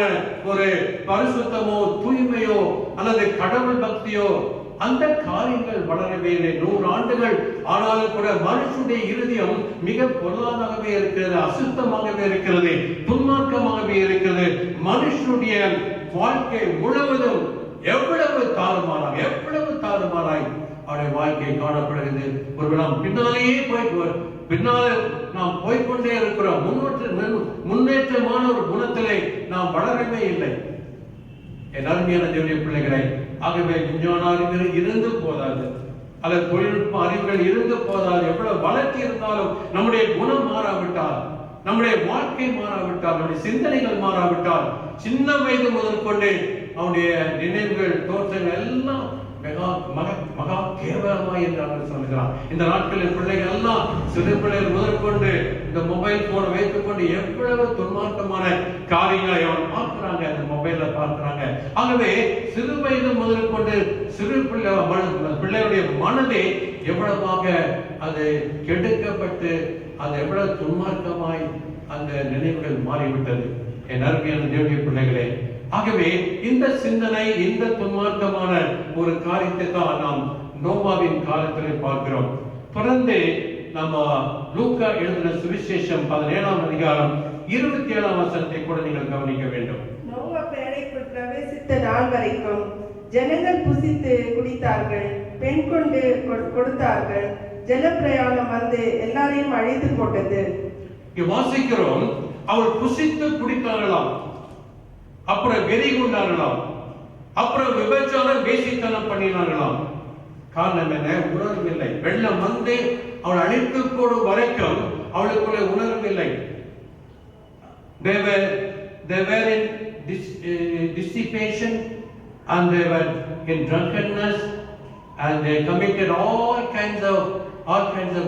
Speaker 5: ஒரு பரிசுத்தமோ தூய்மையோ அல்லது கடவுள் பக்தியோ அந்த காரியங்கள் வளரவே இல்லை. 100 ஆண்டுகள் ஆனாலும் கூட மனுஷனுடைய இருதயம் மிக பொருளாதாரவே இருக்கிறது, அசுத்தமாகவே இருக்கிறது, துன்மார்க்கமாகவே இருக்கிறது. மனுஷனுடைய வாழ்க்கை முழுவதும் எவ்வளவு தாறுமாறாய் அவருடைய வாழ்க்கை காணப்படுகிறது. ஒரு நாம் பின்னாலேயே பின்னாலே நாம் போய்கொண்டே இருக்கிறோம். முன்னேற்றமான ஒரு குணத்திலே நாம் வளரவே இல்லை. என் அருமையான தேவனுடைய பிள்ளைகளை, ஆகவே விஞ்ஞான அறிவுகள் இருந்து போதாது, அல்லது தொழில்நுட்ப அறிவுகள் இருந்து போதாது. எவ்வளவு வளர்ச்சி இருந்தாலும் நம்முடைய குணம் மாறாவிட்டால், நம்முடைய வாழ்க்கை மாறாவிட்டால், நம்முடைய சிந்தனைகள் மாறாவிட்டால், சின்ன வயது முதல் கொண்டு அவனுடைய நினைவுகள் தோற்றங்கள் எல்லாம் மகா கேவலமாய் என்று அவர் சொல்கிறார். இந்த நாட்களில் பிள்ளைகள் எல்லாம் சிறு பிள்ளைகள் முதற்கொண்டு இந்த மொபைல் போனை வைத்துக் கொண்டு எவ்வளவு துன்மார்க்கமான காரியங்களை அவன் பார்க்கிறாங்க, அந்த மொபைல்ல பார்க்கிறாங்க. ஆகவே சிறு வயது முதல் கொண்டு சிறு பிள்ளையுடைய மனதை எவ்வளவாக அது கெடுக்கப்பட்டு அது எவ்வளவு துன்மார்க்கமாய் அந்த நினைவுகள் மாறிவிட்டது. என் அருமையான தேவனுடைய பிள்ளைகளே, ஆகவே இந்த சிந்தனை, இந்த துன்மார்க்கமான ஒரு காரியத்தை தான் நாம் நோவாவின் காலத்திலே பார்க்கிறோம். தொடர்ந்து நம்ம லூக்கா எழுதின சுவிசேஷம் 17ஆம் அதிகாரம் 27ஆம் வசனத்தை கூட நீங்கள் கவனிக்க வேண்டும்.
Speaker 3: நோவா பேழைக்குள் பிரவேசித்த நாள் வரைக்கும் ஜனங்கள் புசித்து குடித்தார்கள், பெண் கொண்டு கொடுத்தார்கள். ஜலப்பிரயாணம் வந்து எல்லாரையும் அழைத்து போட்டது.
Speaker 5: வாசிக்கிறோம், அவர் புசித்து குடித்தார்களாம், அப்புறம் வெறி கொண்டார்களாம், அப்புறம் விபச்சாரம் வேசித்தனம் பண்ணினார்களாம். காரணம் என்ன? உணர்வில்லை. வெள்ளம் வந்து அவள் அழித்து போடும் வரைக்கும் அவளுக்குள்ள உணர்வில்லை. They were in dissipation and they were in drunkenness and they committed all kinds of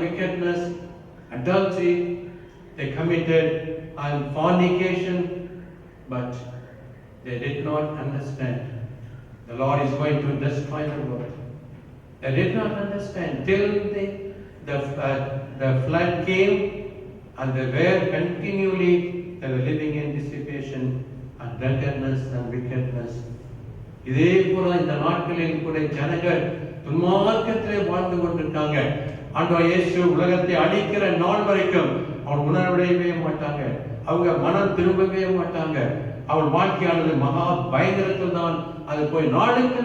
Speaker 5: wickedness, adultery, they committed fornication, but they did not understand the Lord is going to destroy the world. They did not understand till the flood came, and they were continually living in dissipation and drunkenness and wickedness. இதே போல இந்த நாட்களில் கூட ஜனங்கள் துன்மார்க்கத்திலே வாழ்ந்து கொண்டிருக்காங்க. ஆண்டவர் இயேசு உலகத்தை அழிக்கிற நாள் வரைக்கும் அவர் உணர்வடையவே மாட்டாங்க, அவங்க மனம் திரும்பவே மாட்டாங்க. அவள் வாழ்க்கையானது மகா பயங்கரத்தில் தான் அது போய் நாளுக்கு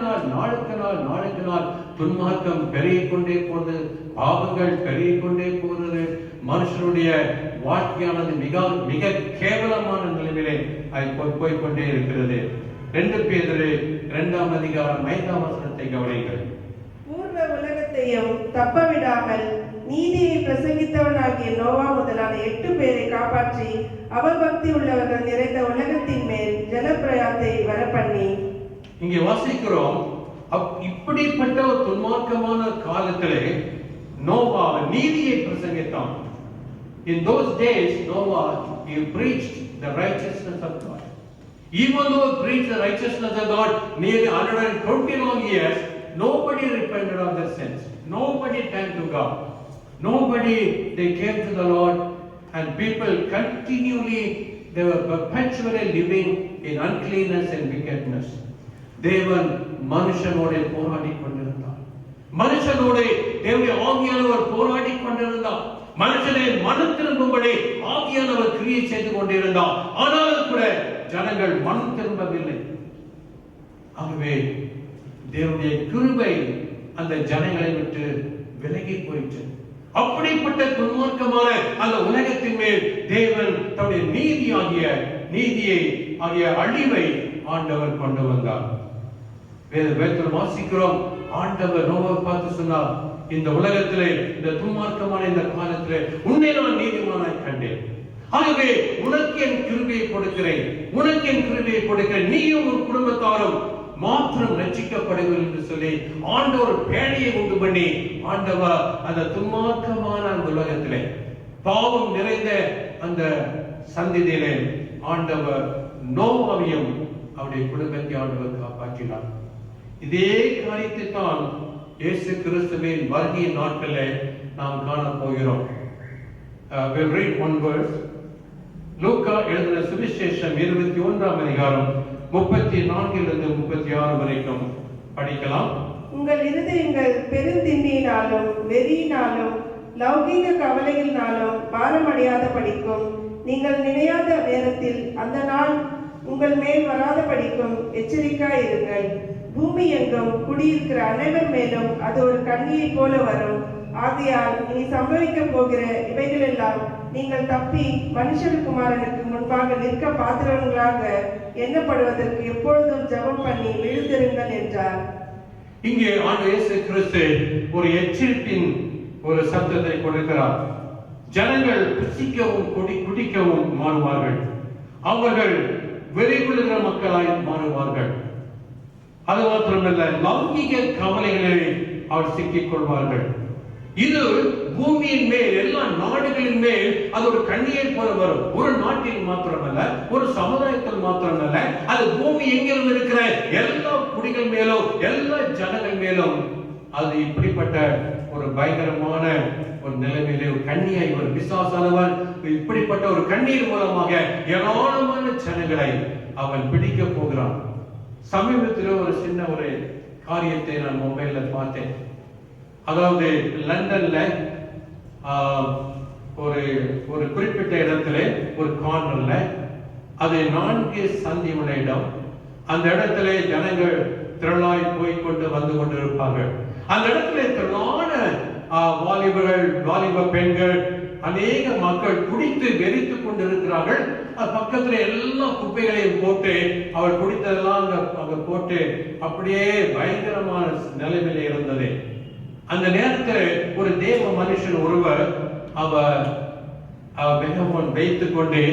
Speaker 5: நாள் துன்மார்க்கம் பெருகிக் கொண்டே போகுது, பாவங்கள் பெருகிக் கொண்டே போகிறது. மனுஷனுடைய வாழ்க்கையானது மிக கேவலமான நிலையிலே அது போய்கொண்டே இருக்கிறது. 2 பேதுரு 2ஆம் அதிகாரம் 5ஆம் வசனத்தை கவனியுங்கள்.
Speaker 3: பூர்வ உலகத்தையும் தப்பவிடாமல் நீதியை பிரசங்கித்தவனாகிய நோவா முதலான 8 பேரை காப்பாற்றி அவபக்தி உள்ளவர்கள் நிறைந்த உலகத்தின் மேல் ஜலப்பிரயாணத்தை வரப்பண்ணி.
Speaker 5: இங்கே வாசிக்கிறோம், இப்படிப்பட்ட ஒரு துன்மார்க்கமான காலத்திலே நோவா நீதியை பிரசங்கித்தான். In those days, Noah, he preached the righteousness of God. Even though he preached the righteousness of God nearly 120 long years, nobody repented of their sins. Nobody turned to God. They came to the Lord, and people continually, they were perpetually living in uncleanness and wickedness. தேவன் மனுஷனோடு போராடி கொண்டிருந்தார். மனுஷனோடு தேவனுடைய ஆவியானவர் போராடி கொண்டிருந்தார். மனுஷனை மனம் திரும்பும்படி ஆவியானவர் கிரியை செய்து கொண்டிருந்தார். ஆனாலும் கூட ஜனங்கள் மனம் திரும்பவில்லை. ஆகவே தேவனுடைய கிருபை அந்த ஜனங்களை விட்டு விலகி போயிற்று. அப்படிப்பட்ட துன்மார்க்கமான அந்த உலகத்தின் மேல் தேவன் தன்னுடைய நீதியை அழிவை ஆண்டவர் கொண்டு வந்தார். வேதத்தில் வாசிக்கிறோம், ஆண்டவர் நோவாவை பார்த்து சொன்னார், இந்த உலகத்திலே இந்த துன்மார்க்கமான இந்த காலத்திலே உன்னை நான் நீதிமானாய் கண்டேன். ஆகவே உனக்கு என் கிருபையை கொடுக்கிறேன், நீயும் உன் குடும்பத்தாரும் மாத்திரம் ரட்சிக்கப்படுங்கள் என்று சொல்லி ஆண்டவர் பேழையை உண்டு பண்ணி ஆண்டவர் அந்த துன்மார்க்கமான அந்த உலகத்திலே பாவம் நிறைந்த அந்த சந்ததியிலே ஆண்டவர் நோவாவையும் அவருடைய குடும்பத்தை ஆண்டவர் காப்பாற்றினார். இதே காரியத்தை தான் இயேசு கிறிஸ்துவின் வருகை நாட்களில் நாம் காண போகிறோம். We'll read one verse. லூக்கா எழுதின சுவிசேஷம் 21ஆம் அதிகாரம் 34 36 வரைக்கும் படிக்கலாம்.
Speaker 3: உங்கள் இருதயங்கள் பெருந்திண்ணியினாலும் வெறியினாலும் லௌகீக கவலைகளினாலும் பாரமடையாத படிக்கும் நீங்கள் நினையாத நேரத்தில் அந்த நாள் உங்கள் மேல் வராத படிக்கும் எச்சரிக்கையாய் இருங்கள். பூமி எங்கும் குடியிருக்கிற அனைவர் மேலும் அது ஒரு கண்ணியை போல வரும். ஆகையால் இனி சம்பவிக்க போகிற இவைகளெல்லாம் நீங்கள் தப்பி மனுஷகுமாரனுக்கு முன்பாக நிற்க பாத்திரங்களாக எண்ணப்படுவதற்கு எப்பொழுதும் ஜெபம் பண்ணி விழுந்திருங்கள் என்றார்.
Speaker 5: இங்கே ஆண்டவர் இயேசு கிறிஸ்து ஒரு எச்சரிப்பின் ஒரு சத்தத்தை கொடுக்கிறார். ஜனங்கள் புசிக்கவும் குடிக்கவும் மாறுவார்கள். அவர்கள் வெறிகொள்ளுகிற மக்களாய் மாறுவார்கள். அது மாத்திரமல்ல, லௌகிக கவலைகளில் அவர் சிக்கிக் கொள்வார்கள். இது பூமியின் மேல், எல்லா நாடுகளின் மேல் அது ஒரு கண்ணியை போல வரும். ஒரு நாட்டில் மாத்திரமல்ல, ஒரு சமுதாயத்தில் மாத்திரமல்ல, அது பூமி எங்கிலும் இருக்கிற எல்லா குடிகள் மேலும், எல்லா ஜனங்கள் மேலும் அது இப்படிப்பட்ட ஒரு பயங்கரமான ஒரு நிலைமையிலே ஒரு கண்ணியை, ஒரு பிசாசானவன் இப்படிப்பட்ட ஒரு கண்ணீர் மூலமாக ஏராளமான ஜனங்களை அவன் பிடிக்க போகிறான். சமீபத்தில் ஒரு சின்ன ஒரு காரியத்தை நான் மொபைல்ல பார்த்தேன். அதாவது லண்டன்ல ஒரு ஒரு குறிப்பிட்ட இடத்துல ஒரு கார்னர்ல அது 4 சந்தி உள்ள இடம். அந்த இடத்துல ஜனங்கள் திரளாய் போய்கொண்டு வந்து கொண்டிருப்பார்கள். அந்த இடத்துல திரளான வாலிபர்கள், வாலிப பெண்கள், அநேக மக்கள் குடித்து வெறித்துக் கொண்டிருக்கிறார்கள். பக்கத்துல எல்லா குப்பைகளையும் போட்டு அவர் குடித்ததெல்லாம் அங்க போட்டு அப்படியே பயங்கரமான நிலைமையில இருந்தது. அந்த நேரத்தில் ஒரு தேவ மனுஷன் ஒருவர் அவர் மெகாபோன் வைத்துக் கொண்டு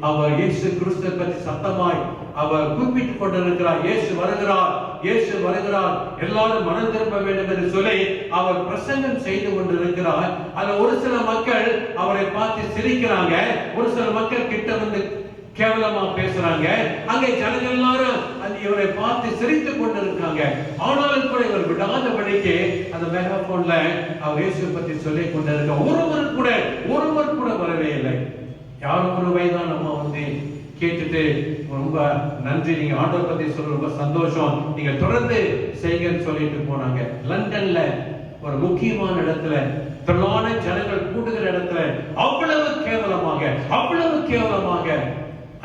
Speaker 5: அவர் இயேசு கிறிஸ்துவை பற்றி சத்தமாய் அவர் கூப்பிட்டுக் கொண்டிருக்கிறார். இயேசு வருகிறார், இயேசு வருகிறார், எல்லாரும் மனம் திரும்ப வேண்டும் என்று சொல்லி அவர் பிரசங்கம் செய்து கொண்டிருக்கிறார். அதுல ஒரு சில மக்கள் அவரை பார்த்து சிரிக்கிறாங்க, ஒரு சில மக்கள் கிட்ட வந்து கேவலமா பேசுறாங்க. அங்கே ஜனங்கள் எல்லாரும் இவரை பார்த்து சிரித்துக் கொண்டிருக்காங்க. ஆனாலும் கூட இவர் விடாதபடிக்கு அந்த மெகாபோன்ல அவர் இயேசு பற்றி சொல்லிக் கொண்டிருக்க ஒருவர் கூட வரவே இல்லை. யாரும் ஒரு வயதான அம்மா வந்து கேட்டுட்டு ரொம்ப நன்றி, நீங்க ஆண்டவர் பத்தி சொல்ல ரொம்ப சந்தோஷம், நீங்க தொடர்ந்து செய்யுங்கன்னு சொல்லிட்டு போனாங்க. லண்டன்ல ஒரு முக்கியமான இடத்துல திரளான ஜனங்கள் கூடுகிற இடத்துல அவ்வளவு கேவலமாக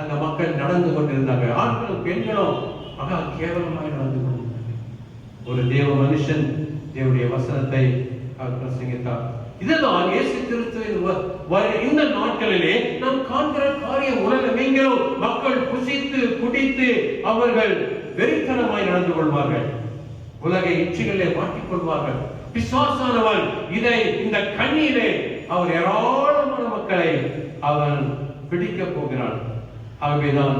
Speaker 5: அந்த மக்கள் நடந்து கொண்டிருந்தாங்க. ஆண்களும் பெண்களும் மகா கேவலமாக நடந்து கொண்டிருந்தாங்க. ஒரு தேவ மனுஷன் தேவனுடைய வசனத்தை அவர் பிரசங்கித்தார். இதுதான் இயேசு கிறிஸ்துவின் இந்த நாட்களிலே நாம் காண்கிற காரியம். உலகமெங்கிலும் மக்கள் புசித்து குடித்து அவர்கள் வெறித்தனமாய் நடந்து கொள்வார்கள். உலக இச்சைகளிலே மாட்டிக் கொள்வார்கள். பிசாசானவன் இந்த கண்ணீரை அவர் ஏராளமான மக்களை அவன் பிடிக்க போகிறான். ஆகவேதான்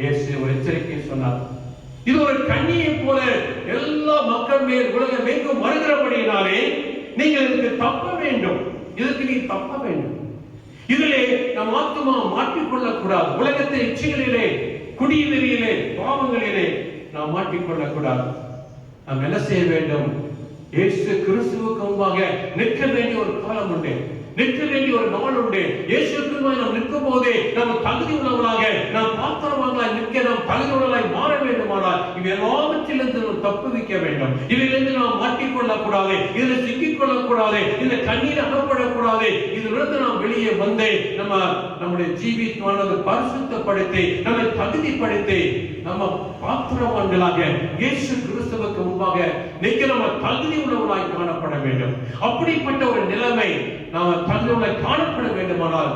Speaker 5: இயேசு ஒரு எச்சரிக்கை சொன்னார். இது ஒரு கண்ணியை போல எல்லா மக்கள் மேல் உலகம் எங்கும் வருகிறபடியினாலே நீங்கள் இதுக்கு தப்ப வேண்டும். நீ தப்ப வேண்டும். இதிலே நம் ஆத்துமா மாட்டிக்கொள்ளக் கூடாது. உலகத்தை இச்சைகளிலே, குடிவெறியிலே, பாவங்களிலே நாம் மாட்டிக்கொள்ளக் கூடாது. நாம் என்ன செய்ய வேண்டும்? இயேசு கிறிஸ்துவுக்கு முன்பாக நிற்க வேண்டிய ஒரு காலம் உண்டு, நிற்க வேண்டிய ஒரு நாள் உண்டு. இயேசுவுக்கு முன்பாக நாம் நிற்கும் போதே நாம் தகுதி உள்ளவர்களாக, நாம் பாத்திரவான்களாய் நிற்க நாம் தகுதி உள்ளவர்களாய் மாற வேண்டுமானால் இவை எல்லாவற்றிலிருந்து நாம் தப்புவிக்க வேண்டும். இதிலிருந்து நாம் மாட்டிக்கொள்ளக் கூடாது, இதில் சிக்கிக் கொள்ளக்கூடாது, இந்த கண்ணீர் அகப்படக்கூடாது. இதிலிருந்து நாம் வெளியே வந்து நம்முடைய ஜீவிதமானது பரிசுத்தப்படுத்தி நம்மை தகுதிப்படுத்தி நம்ம பாத்திரவான்களாக இயேசு கிறிஸ்துவுக்கு முன்பாக நிற்க நம்ம தகுதி உள்ளவர்களாய் காணப்பட வேண்டும். அப்படிப்பட்ட ஒரு நிலைமை நாம் தகுதியுள்ள காணப்பட வேண்டுமானால்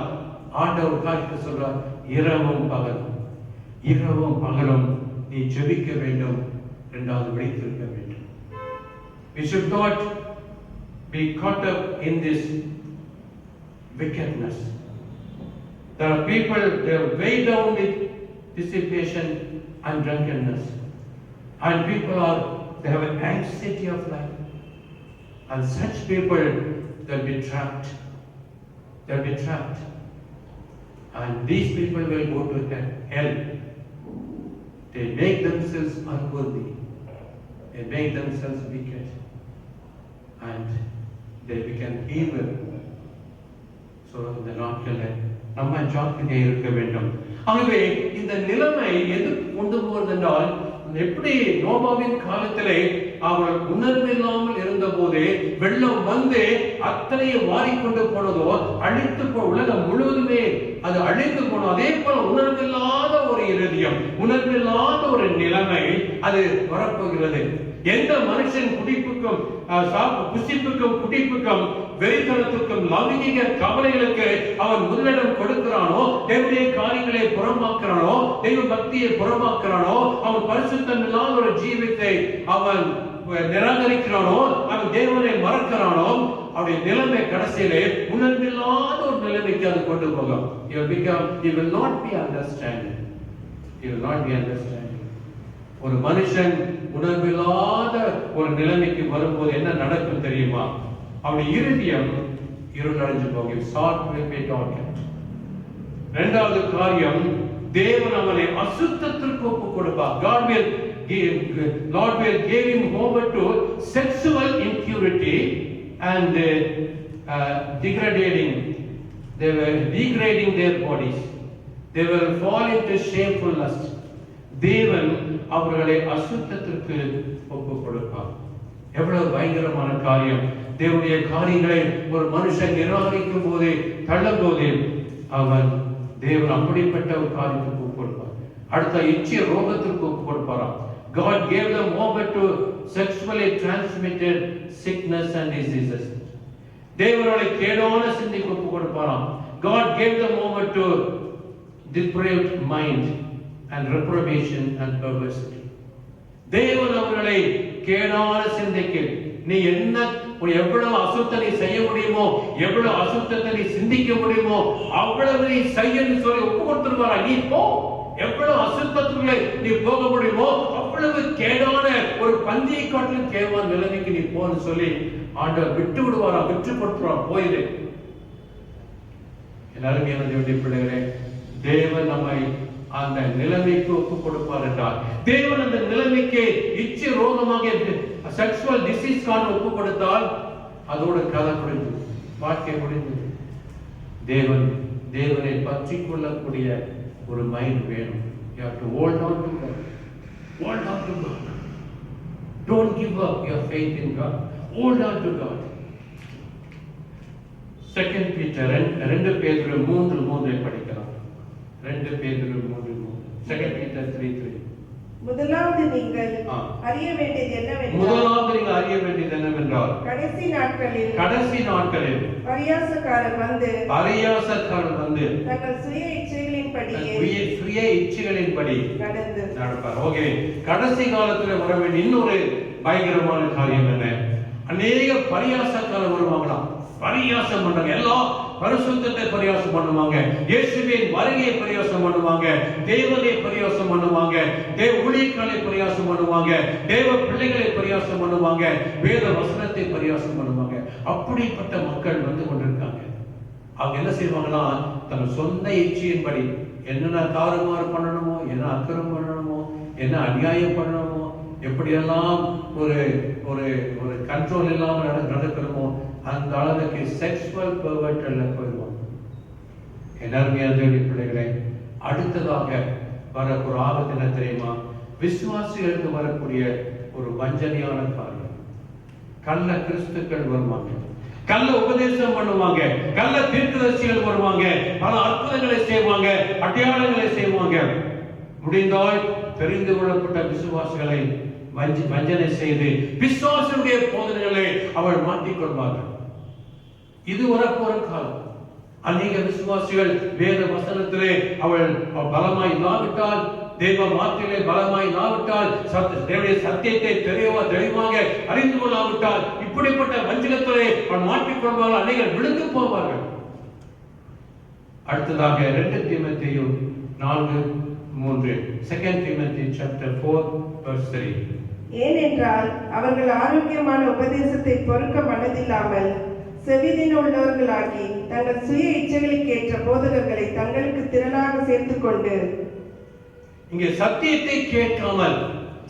Speaker 5: ஆண்டவர் காரியத்தை சொல்றார், இரவும் பகலும் நீ ஜெபிக்க வேண்டும், இரண்டாவது விழித்திருக்க வேண்டும். We should not be caught up in this wickedness. There are people, they are weighed down with dissipation and drunkenness, and people are they have an anxiety of life. And such people, they'll be trapped. They'll be trapped. And these people will go to hell. They make themselves unworthy. They make themselves wicked. And they become evil. So இந்த நாட்களில் நம்ம ஜாக்கிரதையாக இருக்க வேண்டும். ஆகவே இந்த நிலைமை எது கொண்டு போகிறது என்றால், எப்படி நோவாவின் காலத்திலே அவர்கள் உணர்வில்லாமல் இருந்த போதே வெள்ளம் வந்து அத்தனையை மாறிக்கொண்டு போனதோ, அழித்து உலகம் முழுவதுமே அது அழிந்து போனோம். அதே போல உணர்வில்லாத ஒரு இருதயம், உணர்வில்லாத ஒரு நிலைமை அது வரப்போகிறது. எந்த மனுஷன் குடிப்புக்கும் புசிப்புக்கும் குடிப்புக்கும் வெறித்தனத்துக்கும் லௌகிக கவலைகளுக்கு அவன் முதலிடம் கொடுக்கிறானோ, தேவனுடைய காரியங்களை புறமாக்குறானோ, தெய்வ பக்தியை புறமாக்குறானோ, அவன் பரிசுத்தம் இல்லாத ஒரு ஜீவித்தை அவன் நிராகரிக்கிறானோ, அவன் தேவனை மறக்கிறானோ, அவருடைய நிலைமை கடைசியிலே உணர்வில்லாத ஒரு நிலைமைக்கு அது கொண்டு போகும். He will not be understanding. He will not be understanding. ஒரு மனுஷன் உணர்வில்லாத ஒரு நிலைமைக்கு வரும்போது என்ன நடக்கும் தெரியுமா? அவனுடைய இருதயம் இருளடைஞ்சு போகும். இரண்டாவது காரியம், தேவன் அவனை அசுத்தத்திற்கு ஒப்பு கொடுப்பார். Lord will give him over to sexual impurity and degrading. They were degrading their bodies. They will fall into shameful lust. தேவன் அவர்களை அசுத்தத்திற்கு ஒப்பு கொடுப்பார். எவ்வளவு பயங்கரமான காரியம்! தேவனுடைய காரியங்களை ஒரு மனுஷன் நிராகரிக்கும் போதே, தள்ளும் போதே, தேவன் அப்படிப்பட்ட ஒரு காரியத்துக்கு ஒப்பு கொடுப்பார். அடுத்த இச்சை ரோகத்திற்கு ஒப்பு கொடுப்பாராம். God gave them over to sexually transmitted sickness and diseases. தேவனுடைய கேடான சிந்தைக்கு ஒப்பு கொடுப்பாராம். God gave them over to depraved mind and reprobation and perversity. தேவன் அவர்களை கேடான சிந்தைக்கு, நீ என்ன எவ்வளவு அசுத்தத்தை செய்ய முடியுமோ, எவ்வளவு அசுத்தத்தை சிந்திக்க முடியுமோ அவ்வளவு நீ செய்யன்னு சொல்லி ஒப்பு கொடுத்துருவாரா. நீ போ, எவ்வளவு அசுத்தத்துக்குள்ளே நீ போக முடியுமோ அவ்வளவு கேடான ஒரு பந்தியை காட்டிலும் கேவான நிலைமைக்கு நீ போன்னு சொல்லி ஆண்டவர் விட்டு விடுவாரா, விட்டு கொடுத்துருவா, போயிரு. எல்லாரும் என்னுடைய பிள்ளைகளே, தேவன் நம்மை அந்த நிலைமைக்கு ஒப்பு கொடுப்பார் என்றால், தேவன் அந்த நிலைமைக்கு இச்சை ரோகமாக செக்சுவல் டிசீஸ் காண ஒப்பு கொடுத்தால் அதோட கதை முடிஞ்சு, வாழ்க்கை முடிஞ்சது. தேவனை பற்றி கொள்ளக்கூடிய ஒரு மைண்ட் வேணும். You have to hold on to God. Hold on to God. Don't give up your faith in God. Hold on to God. 2 Peter 2 பேதுரு 3:3 படிக்கலாம். 2 பேதுரு 3:3. 2 Peter 3:3.
Speaker 3: முதலாவது நீங்கள் அறிய வேண்டியது என்னவென்றால், கடைசி நாட்களில் பரியாசக்காரர் வந்து தங்கள் சுய இச்சைகளின்படி
Speaker 5: நடப்பார். ஓகே, கடைசி காலத்துல வர வேண்டிய இன்னொரு பயங்கரமான காரியம் என்ன? அநேக பரியாசக்காரர் வருவாங்களாம். பரியாசம் பண்றாங்க, எல்லா பரிசுத்தத்தை பரியாசம் பண்ணுவாங்க, இயேசுவின் வருகையை பரியாசம் பண்ணுவாங்க, தேவனை பரியாசம் பண்ணுவாங்க, தேவ ஊழியர்களை பரியாசம் பண்ணுவாங்க, தேவ பிள்ளைகளை பரியாசம் பண்ணுவாங்க, வேத வசனத்தை பரியாசம் பண்ணுவாங்க. அப்படிப்பட்ட மக்கள் வந்து கொண்டிருக்காங்க. அவங்க என்ன செய்வாங்கன்னா, தன் சொந்த இச்சையின்படி என்னென்ன தாறுமாறு பண்ணணுமோ, என்ன அக்கிரம் பண்ணணுமோ, என்ன அநியாயம் பண்ணணுமோ, எப்படியெல்லாம் ஒரு ஒரு ஒரு கண்ட்ரோல் இல்லாமல் நடக்கணுமோ அந்த அளவுக்கு செக்ஸுவல் பெர்வர்ட்ல போயிடுவாங்க. எல்லாருமே பிள்ளைகளை, அடுத்ததாக வரக்கூடிய ஆபத்து என்ன தெரியுமா? விசுவாசிகளுக்கு வரக்கூடிய ஒரு வஞ்சனையான காரியம். கள்ள கிறிஸ்துக்கள் வருவாங்க, கள்ள உபதேசம் பண்ணுவாங்க, கள்ள தீர்க்கதரிசிகள் வருவாங்க, பல அற்புதங்களை செய்வாங்க, அடையாளங்களை செய்வாங்க. முடிந்தால் தெரிந்து கொள்ளப்பட்ட விசுவாசிகளை வஞ்சனை செய்து விசுவாசியுடைய போதனைகளை அவள் மாற்றிக்கொள்வார்கள். இது வரப்போற காலம். அநேக விசுவாசிகள் வேத வசனத்திலே அவள் பலமாய் இல்லாவிட்டால், தேவ வார்த்தையிலே பலமாய் இல்லாவிட்டால், தேவனுடைய சத்தியத்தை தெளிவாக அறிந்து கொள்ளாவிட்டால், இப்படிப்பட்ட வஞ்சகத்திலே அவள் மாற்றிக்கொள்வார்கள். அநேகர் விழுந்து போவார்கள். அடுத்ததாக 2 தீமோத்தேயு 4:3. 2 Timothy chapter 4 verse 3.
Speaker 3: ஏனென்றால் அவர்கள் ஆரோக்கியமான உபதேசத்தை பொறுக்க மனதில்லாமல் செவிதின உள்ளவர்களாகி தங்கள் சுய இச்சைகளுக்கேற்ற போதகர்களை தங்களுக்கு திரளாக சேர்த்துக்கொண்டு,
Speaker 5: இங்கே சத்தியத்தை கேட்காமல்,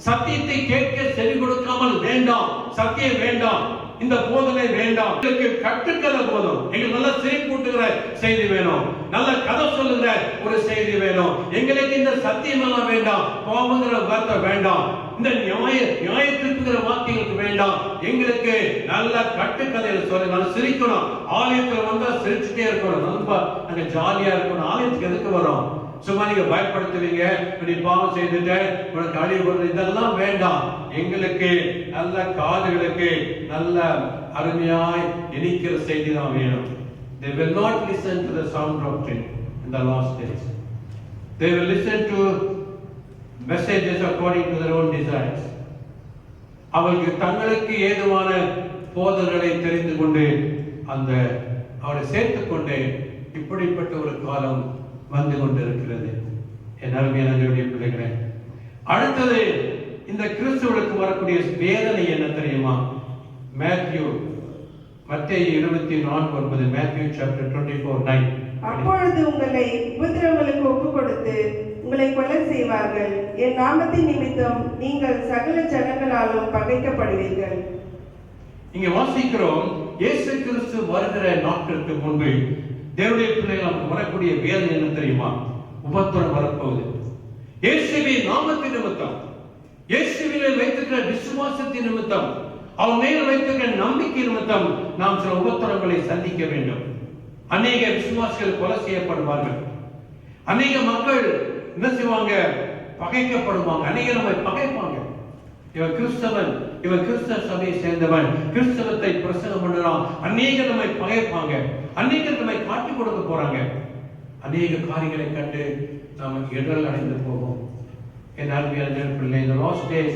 Speaker 5: சத்தியத்தை கேட்க செவி கொடுக்காமல், வேண்டாம் சத்தியம் வேண்டாம், இந்த போதனை வேண்டாம், எங்களுக்கு கட்டுக்கதை போதும், எங்களுக்கு நல்ல சிரிப்பு கூட்டுகிற செய்தி வேணும், நல்ல கதை சொல்லுகிற ஒரு செய்தி வேணும், எங்களுக்கு இந்த சத்தியம் எல்லாம் வேண்டாம், கோபங்கிற வார்த்தை வேண்டாம், இந்த நியாயத்திற்குங்கிற வார்த்தைகளுக்கு வேண்டாம், எங்களுக்கு நல்ல கட்டுக்கதையில சொல்லி நல்ல சிரிக்கணும், ஆலயத்துல வந்தா சிரிச்சுட்டே இருக்கணும், ரொம்ப நாங்க ஜாலியா இருக்கணும். ஆலயத்துக்கு எதுக்கு வரோம்? சும்மா நீங்க பயப்படுத்துவீங்க, நீ பாவம் செய்துட்ட உனக்கு அழிவு வருது, இதெல்லாம் வேண்டாம். எங்களுக்கு நல்ல காதுகளுக்கு நல்ல அருமையாய் இனிக்கிற செய்தி தான் வேணும். They will not listen to the sound doctrine in the last days. They will listen to messages according to their own desires. அவர்களுக்கு தங்களுக்கு ஏதுவான போதனைகளை தெரிந்து கொண்டு அந்த அவரை சேர்த்துக் கொண்டு இப்படிப்பட்ட ஒரு காலம் வந்து கொண்டிருக்கிறது. என் அருமையான பிள்ளைகளே, அடுத்தது இந்த கிறிஸ்துவுக்கு வரக்கூடிய வேதனை என்ன தெரியுமா? மத்தேயு 24:9, Matthew chapter 24:9.
Speaker 3: அப்பொழுது உங்களை உபத்திரவங்களுக்கு ஒப்புக் கொடுத்து உங்களை கொலை செய்வார்கள், என் நாமத்தின் நிமித்தம் நீங்கள் சகல ஜனங்களாலும் பகைக்கப்படுவீர்கள்.
Speaker 5: இங்க வாசிக்கிறோம், இயேசு கிறிஸ்து வருகிற நாட்களுக்கு முன்பு தேவனுடைய பிள்ளைகளுக்கு வரக்கூடிய வேதனை என்ன தெரியுமா? உபத்திரம் வரப்போகுது. இயேசுவின் நாமத்தின் நிமித்தம், இயேசுவிலே வைத்திருக்கிற விசுவாசத்தின் நிமித்தம், அவர் மேல் வைத்திருக்கிற நம்பிக்கை நிமித்தம் நாம் சில உபத்திரங்களை சந்திக்க வேண்டும். அநேக விசுவாசிகள் கொலை செய்யப்படுவார்கள், அநேக மக்கள் என்ன செய்வாங்க? பகைக்கப்படுவாங்க, அநேக நம்மை பகைப்பாங்க. இவன் கிறிஸ்தவன், இவன் கிறிஸ்தவ சபையை சேர்ந்தவன், கிறிஸ்தவத்தை பிரசங்கம் பண்ணலாம், அநேக நம்மை பகைப்பாங்க, அநேக நம்மை காட்டிக் கொடுக்க போறாங்க. அநேக காரியங்களை கண்டு நாம் இடர் அடைந்து போவோம். என் அருமையான பிள்ளை, in the last days,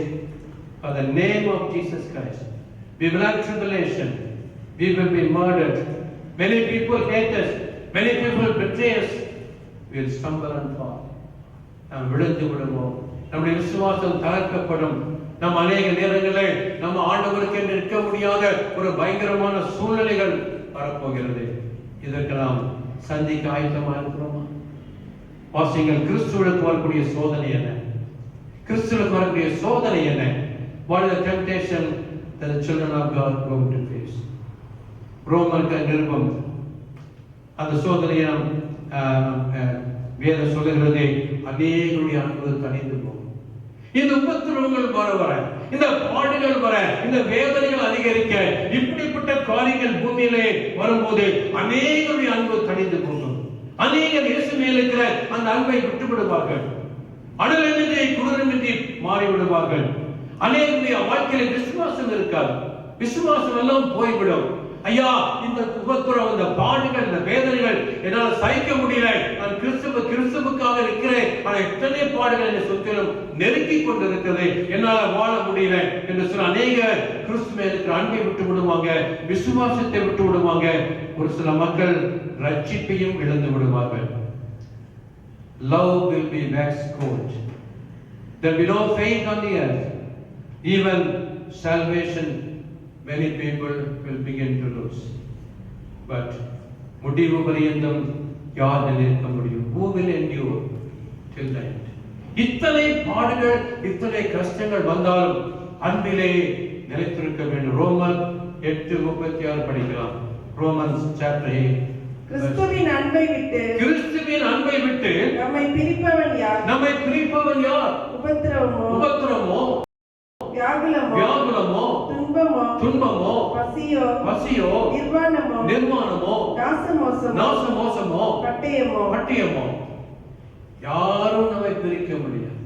Speaker 5: for the name of Jesus Christ, we will have tribulation, we will be murdered, many people hate us, many people betray us, we will stumble and fall. நாம் விழுந்து விடுவோம், நம்முடைய விசுவாசம் தகர்க்கப்படும். நம் அநேக நேரங்களில் நம்ம ஆண்டவருக்கு நிற்க முடியாத ஒரு பயங்கரமான சூழ்நிலைகள் வரப்போகிறது. இதற்கு நாம் சந்திக்க ஆயத்தமா இருக்கிறோமா? வாசிங்கள், கிறிஸ்துவுக்கு வரக்கூடிய சோதனை என்ன? கிறிஸ்துவுக்கு வரக்கூடிய சோதனை என்ன? What is the temptation that the children of God are going to face? ரோமர்கள் நிருபம் அந்த சோதனையை வேதம் சொல்லுகிறது, அநேகருடைய அன்பு தணிந்து போகும். இந்த உபத்திரவங்கள் வர, இந்த பாடுகள் வர, இந்த வேதனைகள் அதிகரிக்க, இப்படிப்பட்ட காரியங்கள் பூமியிலே வரும்போது அநேகருடைய அன்பு தணிந்து போகும். அநேகர் இயேசு மேல் இருக்கிற அந்த அன்பை விட்டு விடுவார்கள், அனலமின்றி குளிரமின்றி மாறி விடுவார்கள். அநேகருடைய வாழ்க்கையில விசுவாசம் இருக்காது, விசுவாசம் எல்லாம் போய்விடும். ஐயா, இந்த உபத்திரம், இந்த பாடுகள், இந்த வேதனைகள் என்னால் சகிக்க முடியல, நான் கிறிஸ்துவுக்காக இருக்கிறேன், ஆனால் எத்தனை பாடுகள் என்னை சுற்றிலும் நெருக்கி கொண்டிருக்கிறது, என்னால் வாழ முடியல என்று சொல்ல அநேக கிறிஸ்துவ இருக்கிற அன்பை விட்டு விடுவாங்க, விசுவாசத்தை விட்டு விடுவாங்க. ஒரு சில மக்கள் ரட்சிப்பையும் இழந்து விடுவார்கள். Love will be waxed cold. There will be no faith on the earth. Even salvation, many people will begin to lose. But முடிவு பரியந்தம் யார் நிலைக்க முடியும்? Who will endure till the end? இத்தனை பாடுகள், இத்தனை கஷ்டங்கள் வந்தாலும் அன்பிலே நிலைத்திருக்க வேண்டும். ரோமர் 8:36 படிக்கலாம். Romans chapter 8.
Speaker 3: கிறிஸ்துவின் அன்பை விட்டு நம்மை பிரிப்பவன் யார்? உபத்திரவமோ, வியாகுலமோ, துன்பமோ, பசியோ, நிர்வாணமோ, நாசமோசமோ, பட்டயமோ, யாரும் நம்மை பிரிக்க முடியாது.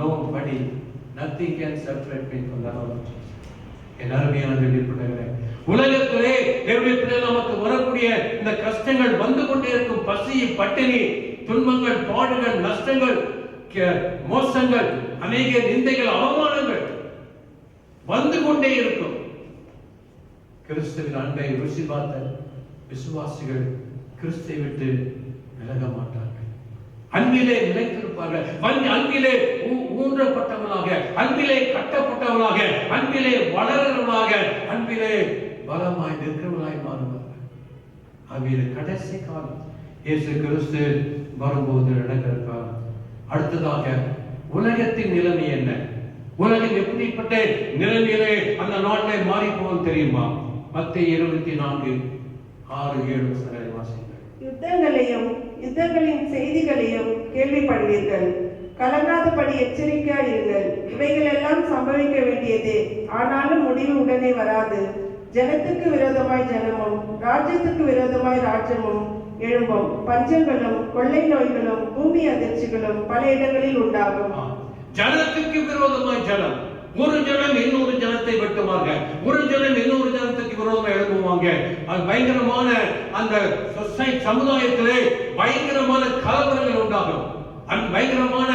Speaker 3: Nobody, nothing can separate me from the love of Jesus. என் அருமையான பிள்ளைகளே, உலகத்திலே தேவனுடைய நமக்கு வரக்கூடிய இந்த கஷ்டங்கள் வந்து கொண்டே இருக்கும். பசி, பட்டினி, துன்பங்கள், பாடுகள், நஷ்டங்கள், மோசங்கள், அநேக நிந்தைகள், அவமானங்கள் வந்து கொண்டே இருக்கும். கிறிஸ்துவின் அன்பை ருசி பார்த்த விசுவாசிகள் கிறிஸ்துவை விட்டு விலக மாட்டார்கள், அன்பிலே நிலைத்திருப்பார்கள், அன்பிலே
Speaker 5: ஊன்றப்பட்டவர்களாக, அன்பிலே கட்டப்பட்டவர்களாக, அன்பிலே வளர்றவர்களாக, அன்பிலே பலமாய் நிற்கிறவர்களாய் மாறுவார்கள். அது கடைசி காலம், இயேசு கிறிஸ்து வரும்போது நடக்கிற காலம். அடுத்ததாக உலகத்தின் நிலைமை என்ன? உலகம் எப்படிப்பட்ட நிலைமையிலே அந்த நாட்டிலே மாறி போகும் தெரியுமா? மத்தேயு 24:6-7 வாசிங்கள்.
Speaker 3: யுத்தங்களையும் யுத்தங்களின் செய்திகளையும் கேள்விப்படுவீர்கள். கலங்காதபடி எச்சரிக்கையாய் இருங்கள். இவைகள் எல்லாம் சம்பவிக்க வேண்டியதே, ஆனாலும் முடிவு உடனே வராது. ஜனத்துக்கு விரோதமாய் ஜனமும் ராஜ்யத்துக்கு விரோதமாய் ராஜ்யமும் எழும்பும். பஞ்சங்களும் கொள்ளை நோய்களும் பூமி அதிர்ச்சிகளும் பல இடங்களில் உண்டாகும்.
Speaker 5: ஜனத்துக்கு விரோதமாய் ஜனம், ஒரு ஜனம் இன்னொரு ஜனத்தை வெட்டுவாங்க, ஒரு ஜனம் இன்னொரு ஜனத்துக்கு விரோதமாக எழுப்புவாங்க. அது பயங்கரமான அந்த சமுதாயத்திலே பயங்கரமான கலவரங்கள் உண்டாகும், பயங்கரமான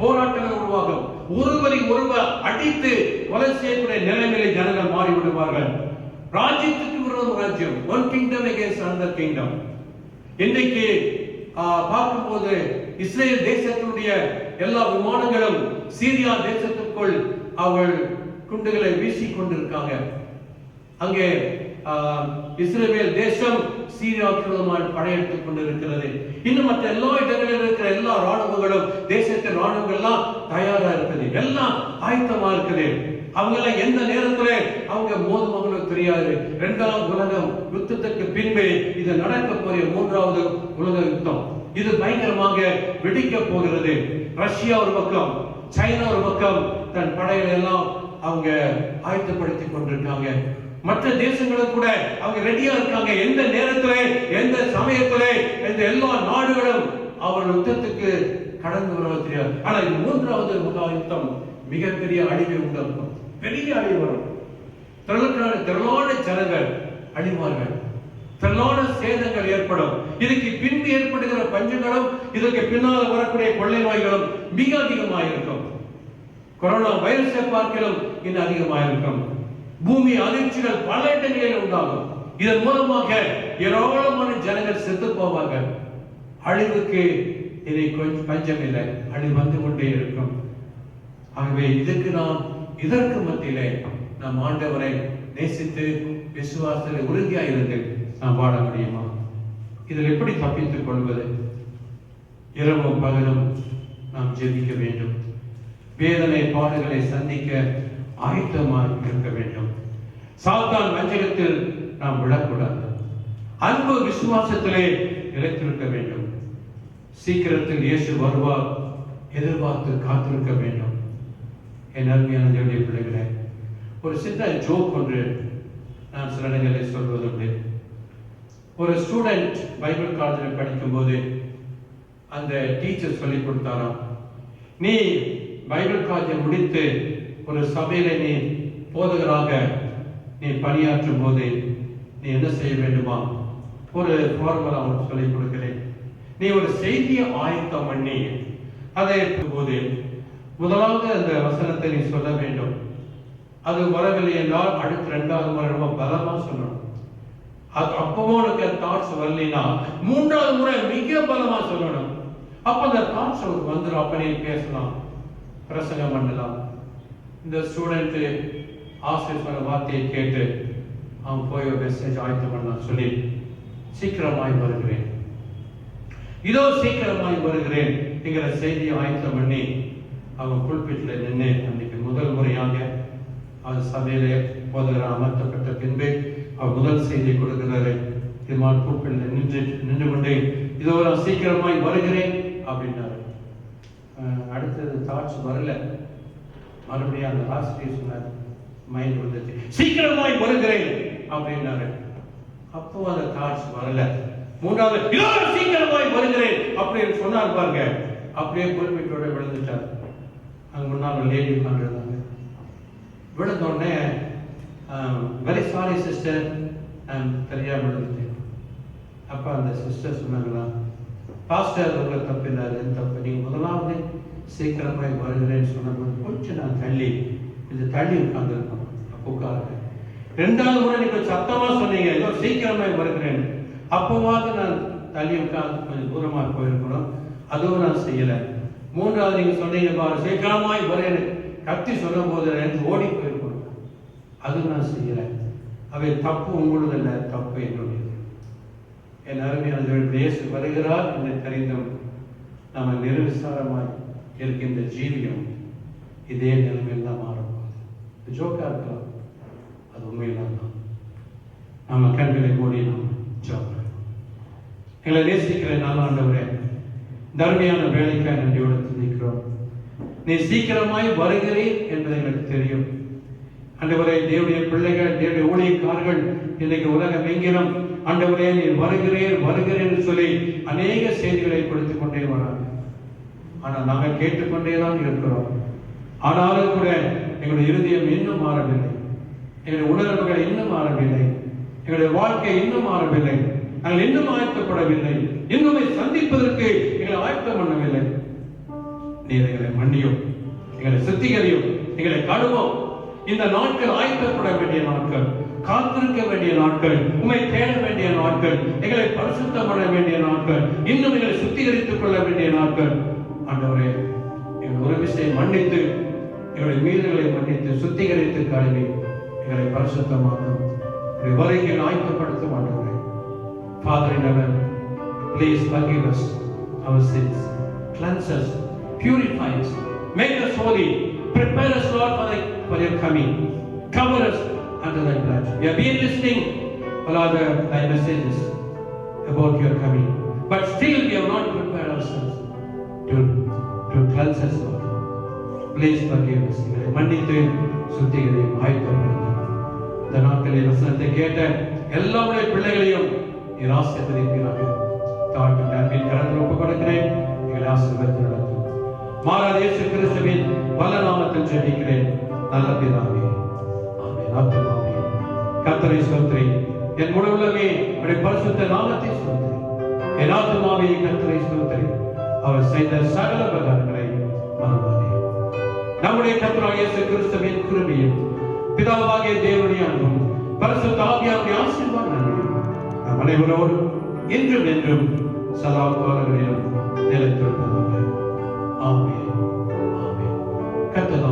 Speaker 5: போராட்டங்கள் உருவாகும். ஒருவரை ஒருவர் அடித்து கொலை செய்யக்கூடிய நிலைமையிலே ஜனங்கள் மாறிவிடுவார்கள். ராஜ்யத்துக்கு விரோதம் ராஜ்யம், one kingdom against another kingdom. இன்றைக்கு பார்க்கும்போது இஸ்ரேல் தேசத்தினுடைய எல்லா விமானங்களும் சீரியா தேசத்திற்குள் அவள் குண்டுகளை வீசிக் கொண்டிருக்காங்க. அங்கே இஸ்ரேல் தேசம் சீரியாவுக்கு விரோதமாக படையெடுத்துக் கொண்டிருக்கிறது. இன்னும் மற்ற எல்லா இடங்களில் இருக்கிற எல்லா ராணுவங்களும், தேசத்தின் ராணுவங்கள்லாம் தயாரா இருக்குது, எல்லாம் ஆயத்தமா இருக்குது. அவங்க எல்லாம் எந்த நேரத்துல அவங்க மோதுவாங்களோ தெரியாது. 2ஆம் உலக யுத்தத்துக்கு பின்பு இது நடக்க போகிற 3வது உலக யுத்தம். இது பயங்கரமாக வெடிக்க போகிறது. ரஷ்யா ஒரு பக்கம், சைனா ஒரு பக்கம் தன் படைகளை எல்லாம் அவங்க ஆயத்தப்படுத்திக் கொண்டிருக்காங்க. மற்ற தேசங்களும் கூட அவங்க ரெடியா இருக்காங்க. எந்த நேரத்துல, எந்த சமயத்துல இந்த எல்லா நாடுகளும் அவர்கள் யுத்தத்துக்கு கடந்து வருவது தெரியாது. ஆனா இது 3வது உலக யுத்தம் மிகப்பெரிய அழிவை உண்டாக்கும். பெரிய அழிவு வரும். திரளான ஜனங்கள் அழிவார்கள், திரளான சேதங்கள் ஏற்படும். இதுக்கு பின்பு ஏற்படுகிற பஞ்சங்களும், இதற்கு பின்னால் வரக்கூடிய கொள்ளை நோய்களும் மிக அதிகமாக இருக்கும். கொரோனா வைரஸை பார்க்கலாம் இன்னும் அதிகமாக இருக்கும். பூமி அதிர்ச்சிகள் பல இடங்களில் உண்டாகும். இதன் மூலமாக ஏராளமான ஜனங்கள் செத்து போவார்கள். அழிவுக்கு இதை கொஞ்சம் பஞ்சம் இல்லை, அழிவு வந்து கொண்டே இருக்கும். ஆகவே இதற்கு மத்தியிலே நாம் ஆண்டவரை நேசித்து விசுவாசத்தில் உறுதியாக இருந்து நாம் வாழ முடியுமா? இதில் எப்படி தப்பித்துக் கொள்வது? இரவும் பகலும் நாம் ஜெபிக்க வேண்டும். வேதனை பாடுகளை சந்திக்க ஆயத்தமாக இருக்க வேண்டும். சாத்தான் வஞ்சகத்தில் நாம் விடக்கூடாது. அன்பு விசுவாசத்திலே நிலைத்திருக்க வேண்டும். சீக்கிரத்தில் இயேசு வருவார் எதிர்பார்த்து காத்திருக்க வேண்டும். என் அருமையான தேவனுடைய பிள்ளைகளே, ஒரு சின்ன ஜோக் ஒன்று நான் சில இடங்களில் சொல்வதுண்டு. ஒரு ஸ்டூடெண்ட் பைபிள் காலேஜில் படிக்கும்போது அந்த டீச்சர் சொல்லிக் கொடுத்தாராம், நீ பைபிள் காலேஜை முடித்து ஒரு சபையில நீ போதகராக நீ பணியாற்றும் போது நீ என்ன செய்ய வேண்டுமா? ஒரு ஃபார்முலா அவனுக்கு சொல்லிக் கொடுக்கிறேன். நீ ஒரு செய்தியை ஆயத்தம் பண்ணி அதை போது முதலாவது அந்த வசனத்தை நீ சொல்ல வேண்டும். அது வரவில்லை என்றால் அடுத்த 2வது முறை ரொம்ப பலமா சொல்லணும். அது அப்பவும் உனக்கு தாட்ஸ் வரலைன்னா 3வது முறை மிக பலமா சொல்லணும். அப்ப அந்த தாட்ஸ் உனக்கு வந்துடும். அப்ப நீ பேசலாம், பிரசங்கம் பண்ணலாம். இந்த ஸ்டூடெண்ட் ஆசிரியர் சொன்ன வார்த்தையை கேட்டு அவன் போய் ஒரு மெசேஜ் ஆயத்தம் பண்ணலாம் சொல்லி சீக்கிரமாய் வருகிறேன், இதோ சீக்கிரமாய் வருகிறேன் என்கிற செய்தியை ஆயத்தம் பண்ணி அவன் புல்பிட்டில் நின்று அன்னைக்கு முதல் முறையாக அவன் சபையிலே போதகராக அமர்த்தப்பட்ட பின்பு அவர் முதல் செய்தியை கொடுக்கிறாரு. இதுமான் புல்பிட்டில் நின்று கொண்டே இதோ நான் சீக்கிரமாய் வருகிறேன் அப்படின்னாரு. அடுத்தது தாட்ஸ் வரல. மறுபடியும் அந்த ஆசிரியர் சொன்னார், மைண்ட் வந்துச்சு, சீக்கிரமாய் வருகிறேன் அப்படின்னாரு. அப்போ அந்த தாட்ஸ் வரல. 3வது இதோ சீக்கிரமாய் வருகிறேன் அப்படின்னு சொன்னார் பாருங்க. அப்படியே புல்பிட்டோட விழுந்துட்டார். அங்க முன்னால் ஒரு லேடி உட்காந்துருந்தாங்க. விழுந்த உடனே வெரி சாரி சிஸ்டர், நான் தெரியாம விழுந்துட்டேன். அப்ப அந்த சிஸ்டர் சொன்னாங்களா, பாஸ்டர் உங்களை தப்பு இல்லாது தப்பு, நீங்க முதலாவது சீக்கிரமாய் வருகிறேன்னு சொன்னபோது கொஞ்சம் நான் தள்ளி உட்கார்ந்துருக்கோம். அப்போ உட்காருங்க. 2வது முறை நீங்க சத்தமா சொன்னீங்க ஏதோ சீக்கிரமாய் வருகிறேன், அப்போவாது நான் தள்ளி உட்கார்ந்து கொஞ்சம் தூரமா போயிருக்கணும். அதுவும் நான் செய்யல. மூன்றாவது நீங்க சொன்னீங்க பாரு, சீக்கிரமாய் வரேன்னு கத்தி சொல்லும் போது எனக்கு ஓடி போயிருக்கணும். அது நான் செய்யறேன். அவை தப்பு உங்களுதில்லை, தப்பு என்னுடையது. என் அருமையான இயேசு வருகிறார் என்று தெரிந்தும் நாம நிர்விசாரமாய் இருக்கின்ற ஜீவியம் இதே நிலைமையில் தான் மாறப்போகுது. ஜோக்கா இருக்கலாம், அது உண்மையில்தான் தான். நாம கண்களை மூடி நாம் ஜெபம். எங்களை நேசிக்கிற நல்ல ஆண்டவரே, தர்மையான வேலைக்காக நன்றியோடு துதிக்கிறோம். நீ சீக்கிரமாய் வருகிறீர் என்பது எங்களுக்கு தெரியும். ஆண்டவரே, தேவனுடைய பிள்ளைகள், தேவனுடைய ஊழியக்காரர்கள் இன்னைக்கு உலகம் எங்கிலும் ஆண்டவரே நீர் வருகிறேன் வருகிறேன் சொல்லி அநேக செய்திகளை கொடுத்துக் கொண்டே வராங்க. ஆனால் நாங்கள் கேட்டுக்கொண்டேதான் இருக்கிறோம். ஆனாலும் கூட எங்களுடைய இருதயம் இன்னும் மாறவில்லை, எங்களுடைய உணர்வுகள் இன்னும் மாறவில்லை, எங்களுடைய வாழ்க்கை இன்னும் மாறவில்லை, நாங்கள் இன்னும் ஆயத்தப்படவில்லை, இன்னும் சந்திப்பதற்கு எங்களை ஆயத்தம் பண்ணவில்லை. நீர் எங்களை மன்னியும், எங்களை சுத்திகரியும், எங்களை கழுவும். இந்த நாட்கள் ஆயத்தப்பட வேண்டிய நாட்கள், காத்திருக்க வேண்டிய நாட்கள், உம்மை தேட வேண்டிய நாட்கள், எங்களை பரிசுத்தம் பண்ண வேண்டிய நாட்கள், இன்னும் எங்களை சுத்திகரித்துக் கொள்ள வேண்டிய நாட்கள். ஆண்டவரே, எங்கள் ஒரு விஷயம் மன்னித்து, எங்களுடைய மீறுகளை மன்னித்து சுத்திகரித்து கழுவி எங்களை பரிசுத்தமாக்கும் வரைகள் ஆயத்தப்படுத்தும். ஆண்டவரே, Father in heaven, please forgive us our sins, cleanse us, purify us, make us holy, prepare us, Lord, for your coming, cover us under thy blood. We have been listening, Lord, thy messages about your coming, but still we have not prepared ourselves to cleanse us, Lord. Please forgive us. மன்னித்து சுத்திகரியும் ஆயத்தப்படுத்தும். இந்த நாட்களில் வசனத்தை கேட்ட எல்லாருடைய பிள்ளைகளையும் நீர் ஆசீர்வதிப்பீராக. தாழ்வு நம்பின் கரத்தில் ஒப்புக் கொடுக்கிறேன். எங்களை ஆசீர்வதித்து நடத்தும். மாறாத இயேசு கிறிஸ்துவின் வல்ல நாமத்தில் ஜெபிக்கிறேன் நல்ல பிதாவே, ஆமென். ஆத்துமாவே கர்த்தரை ஸ்தோத்திரி, என் முழு உள்ளமே அவருடைய பரிசுத்த நாமத்தை ஸ்தோத்திரி. என் ஆத்துமாவே கர்த்தரை ஸ்தோத்திரி, அவர் செய்த சகல உபகாரங்களை மறவாதே. நம்முடைய கர்த்தராகிய இயேசு கிறிஸ்துவின் கிருபையும் பிதாவாகிய தேவனுடைய அன்பும் பரிசுத்த ஆவியாருடைய ஆசீர்வாதங்களும் நம் அனைவரோடும் இன்றும் என்றும் சதா காலங்களிலும் நிலைத்திருப்பதாக. ஆமென். ஆமென். கர்த்தர்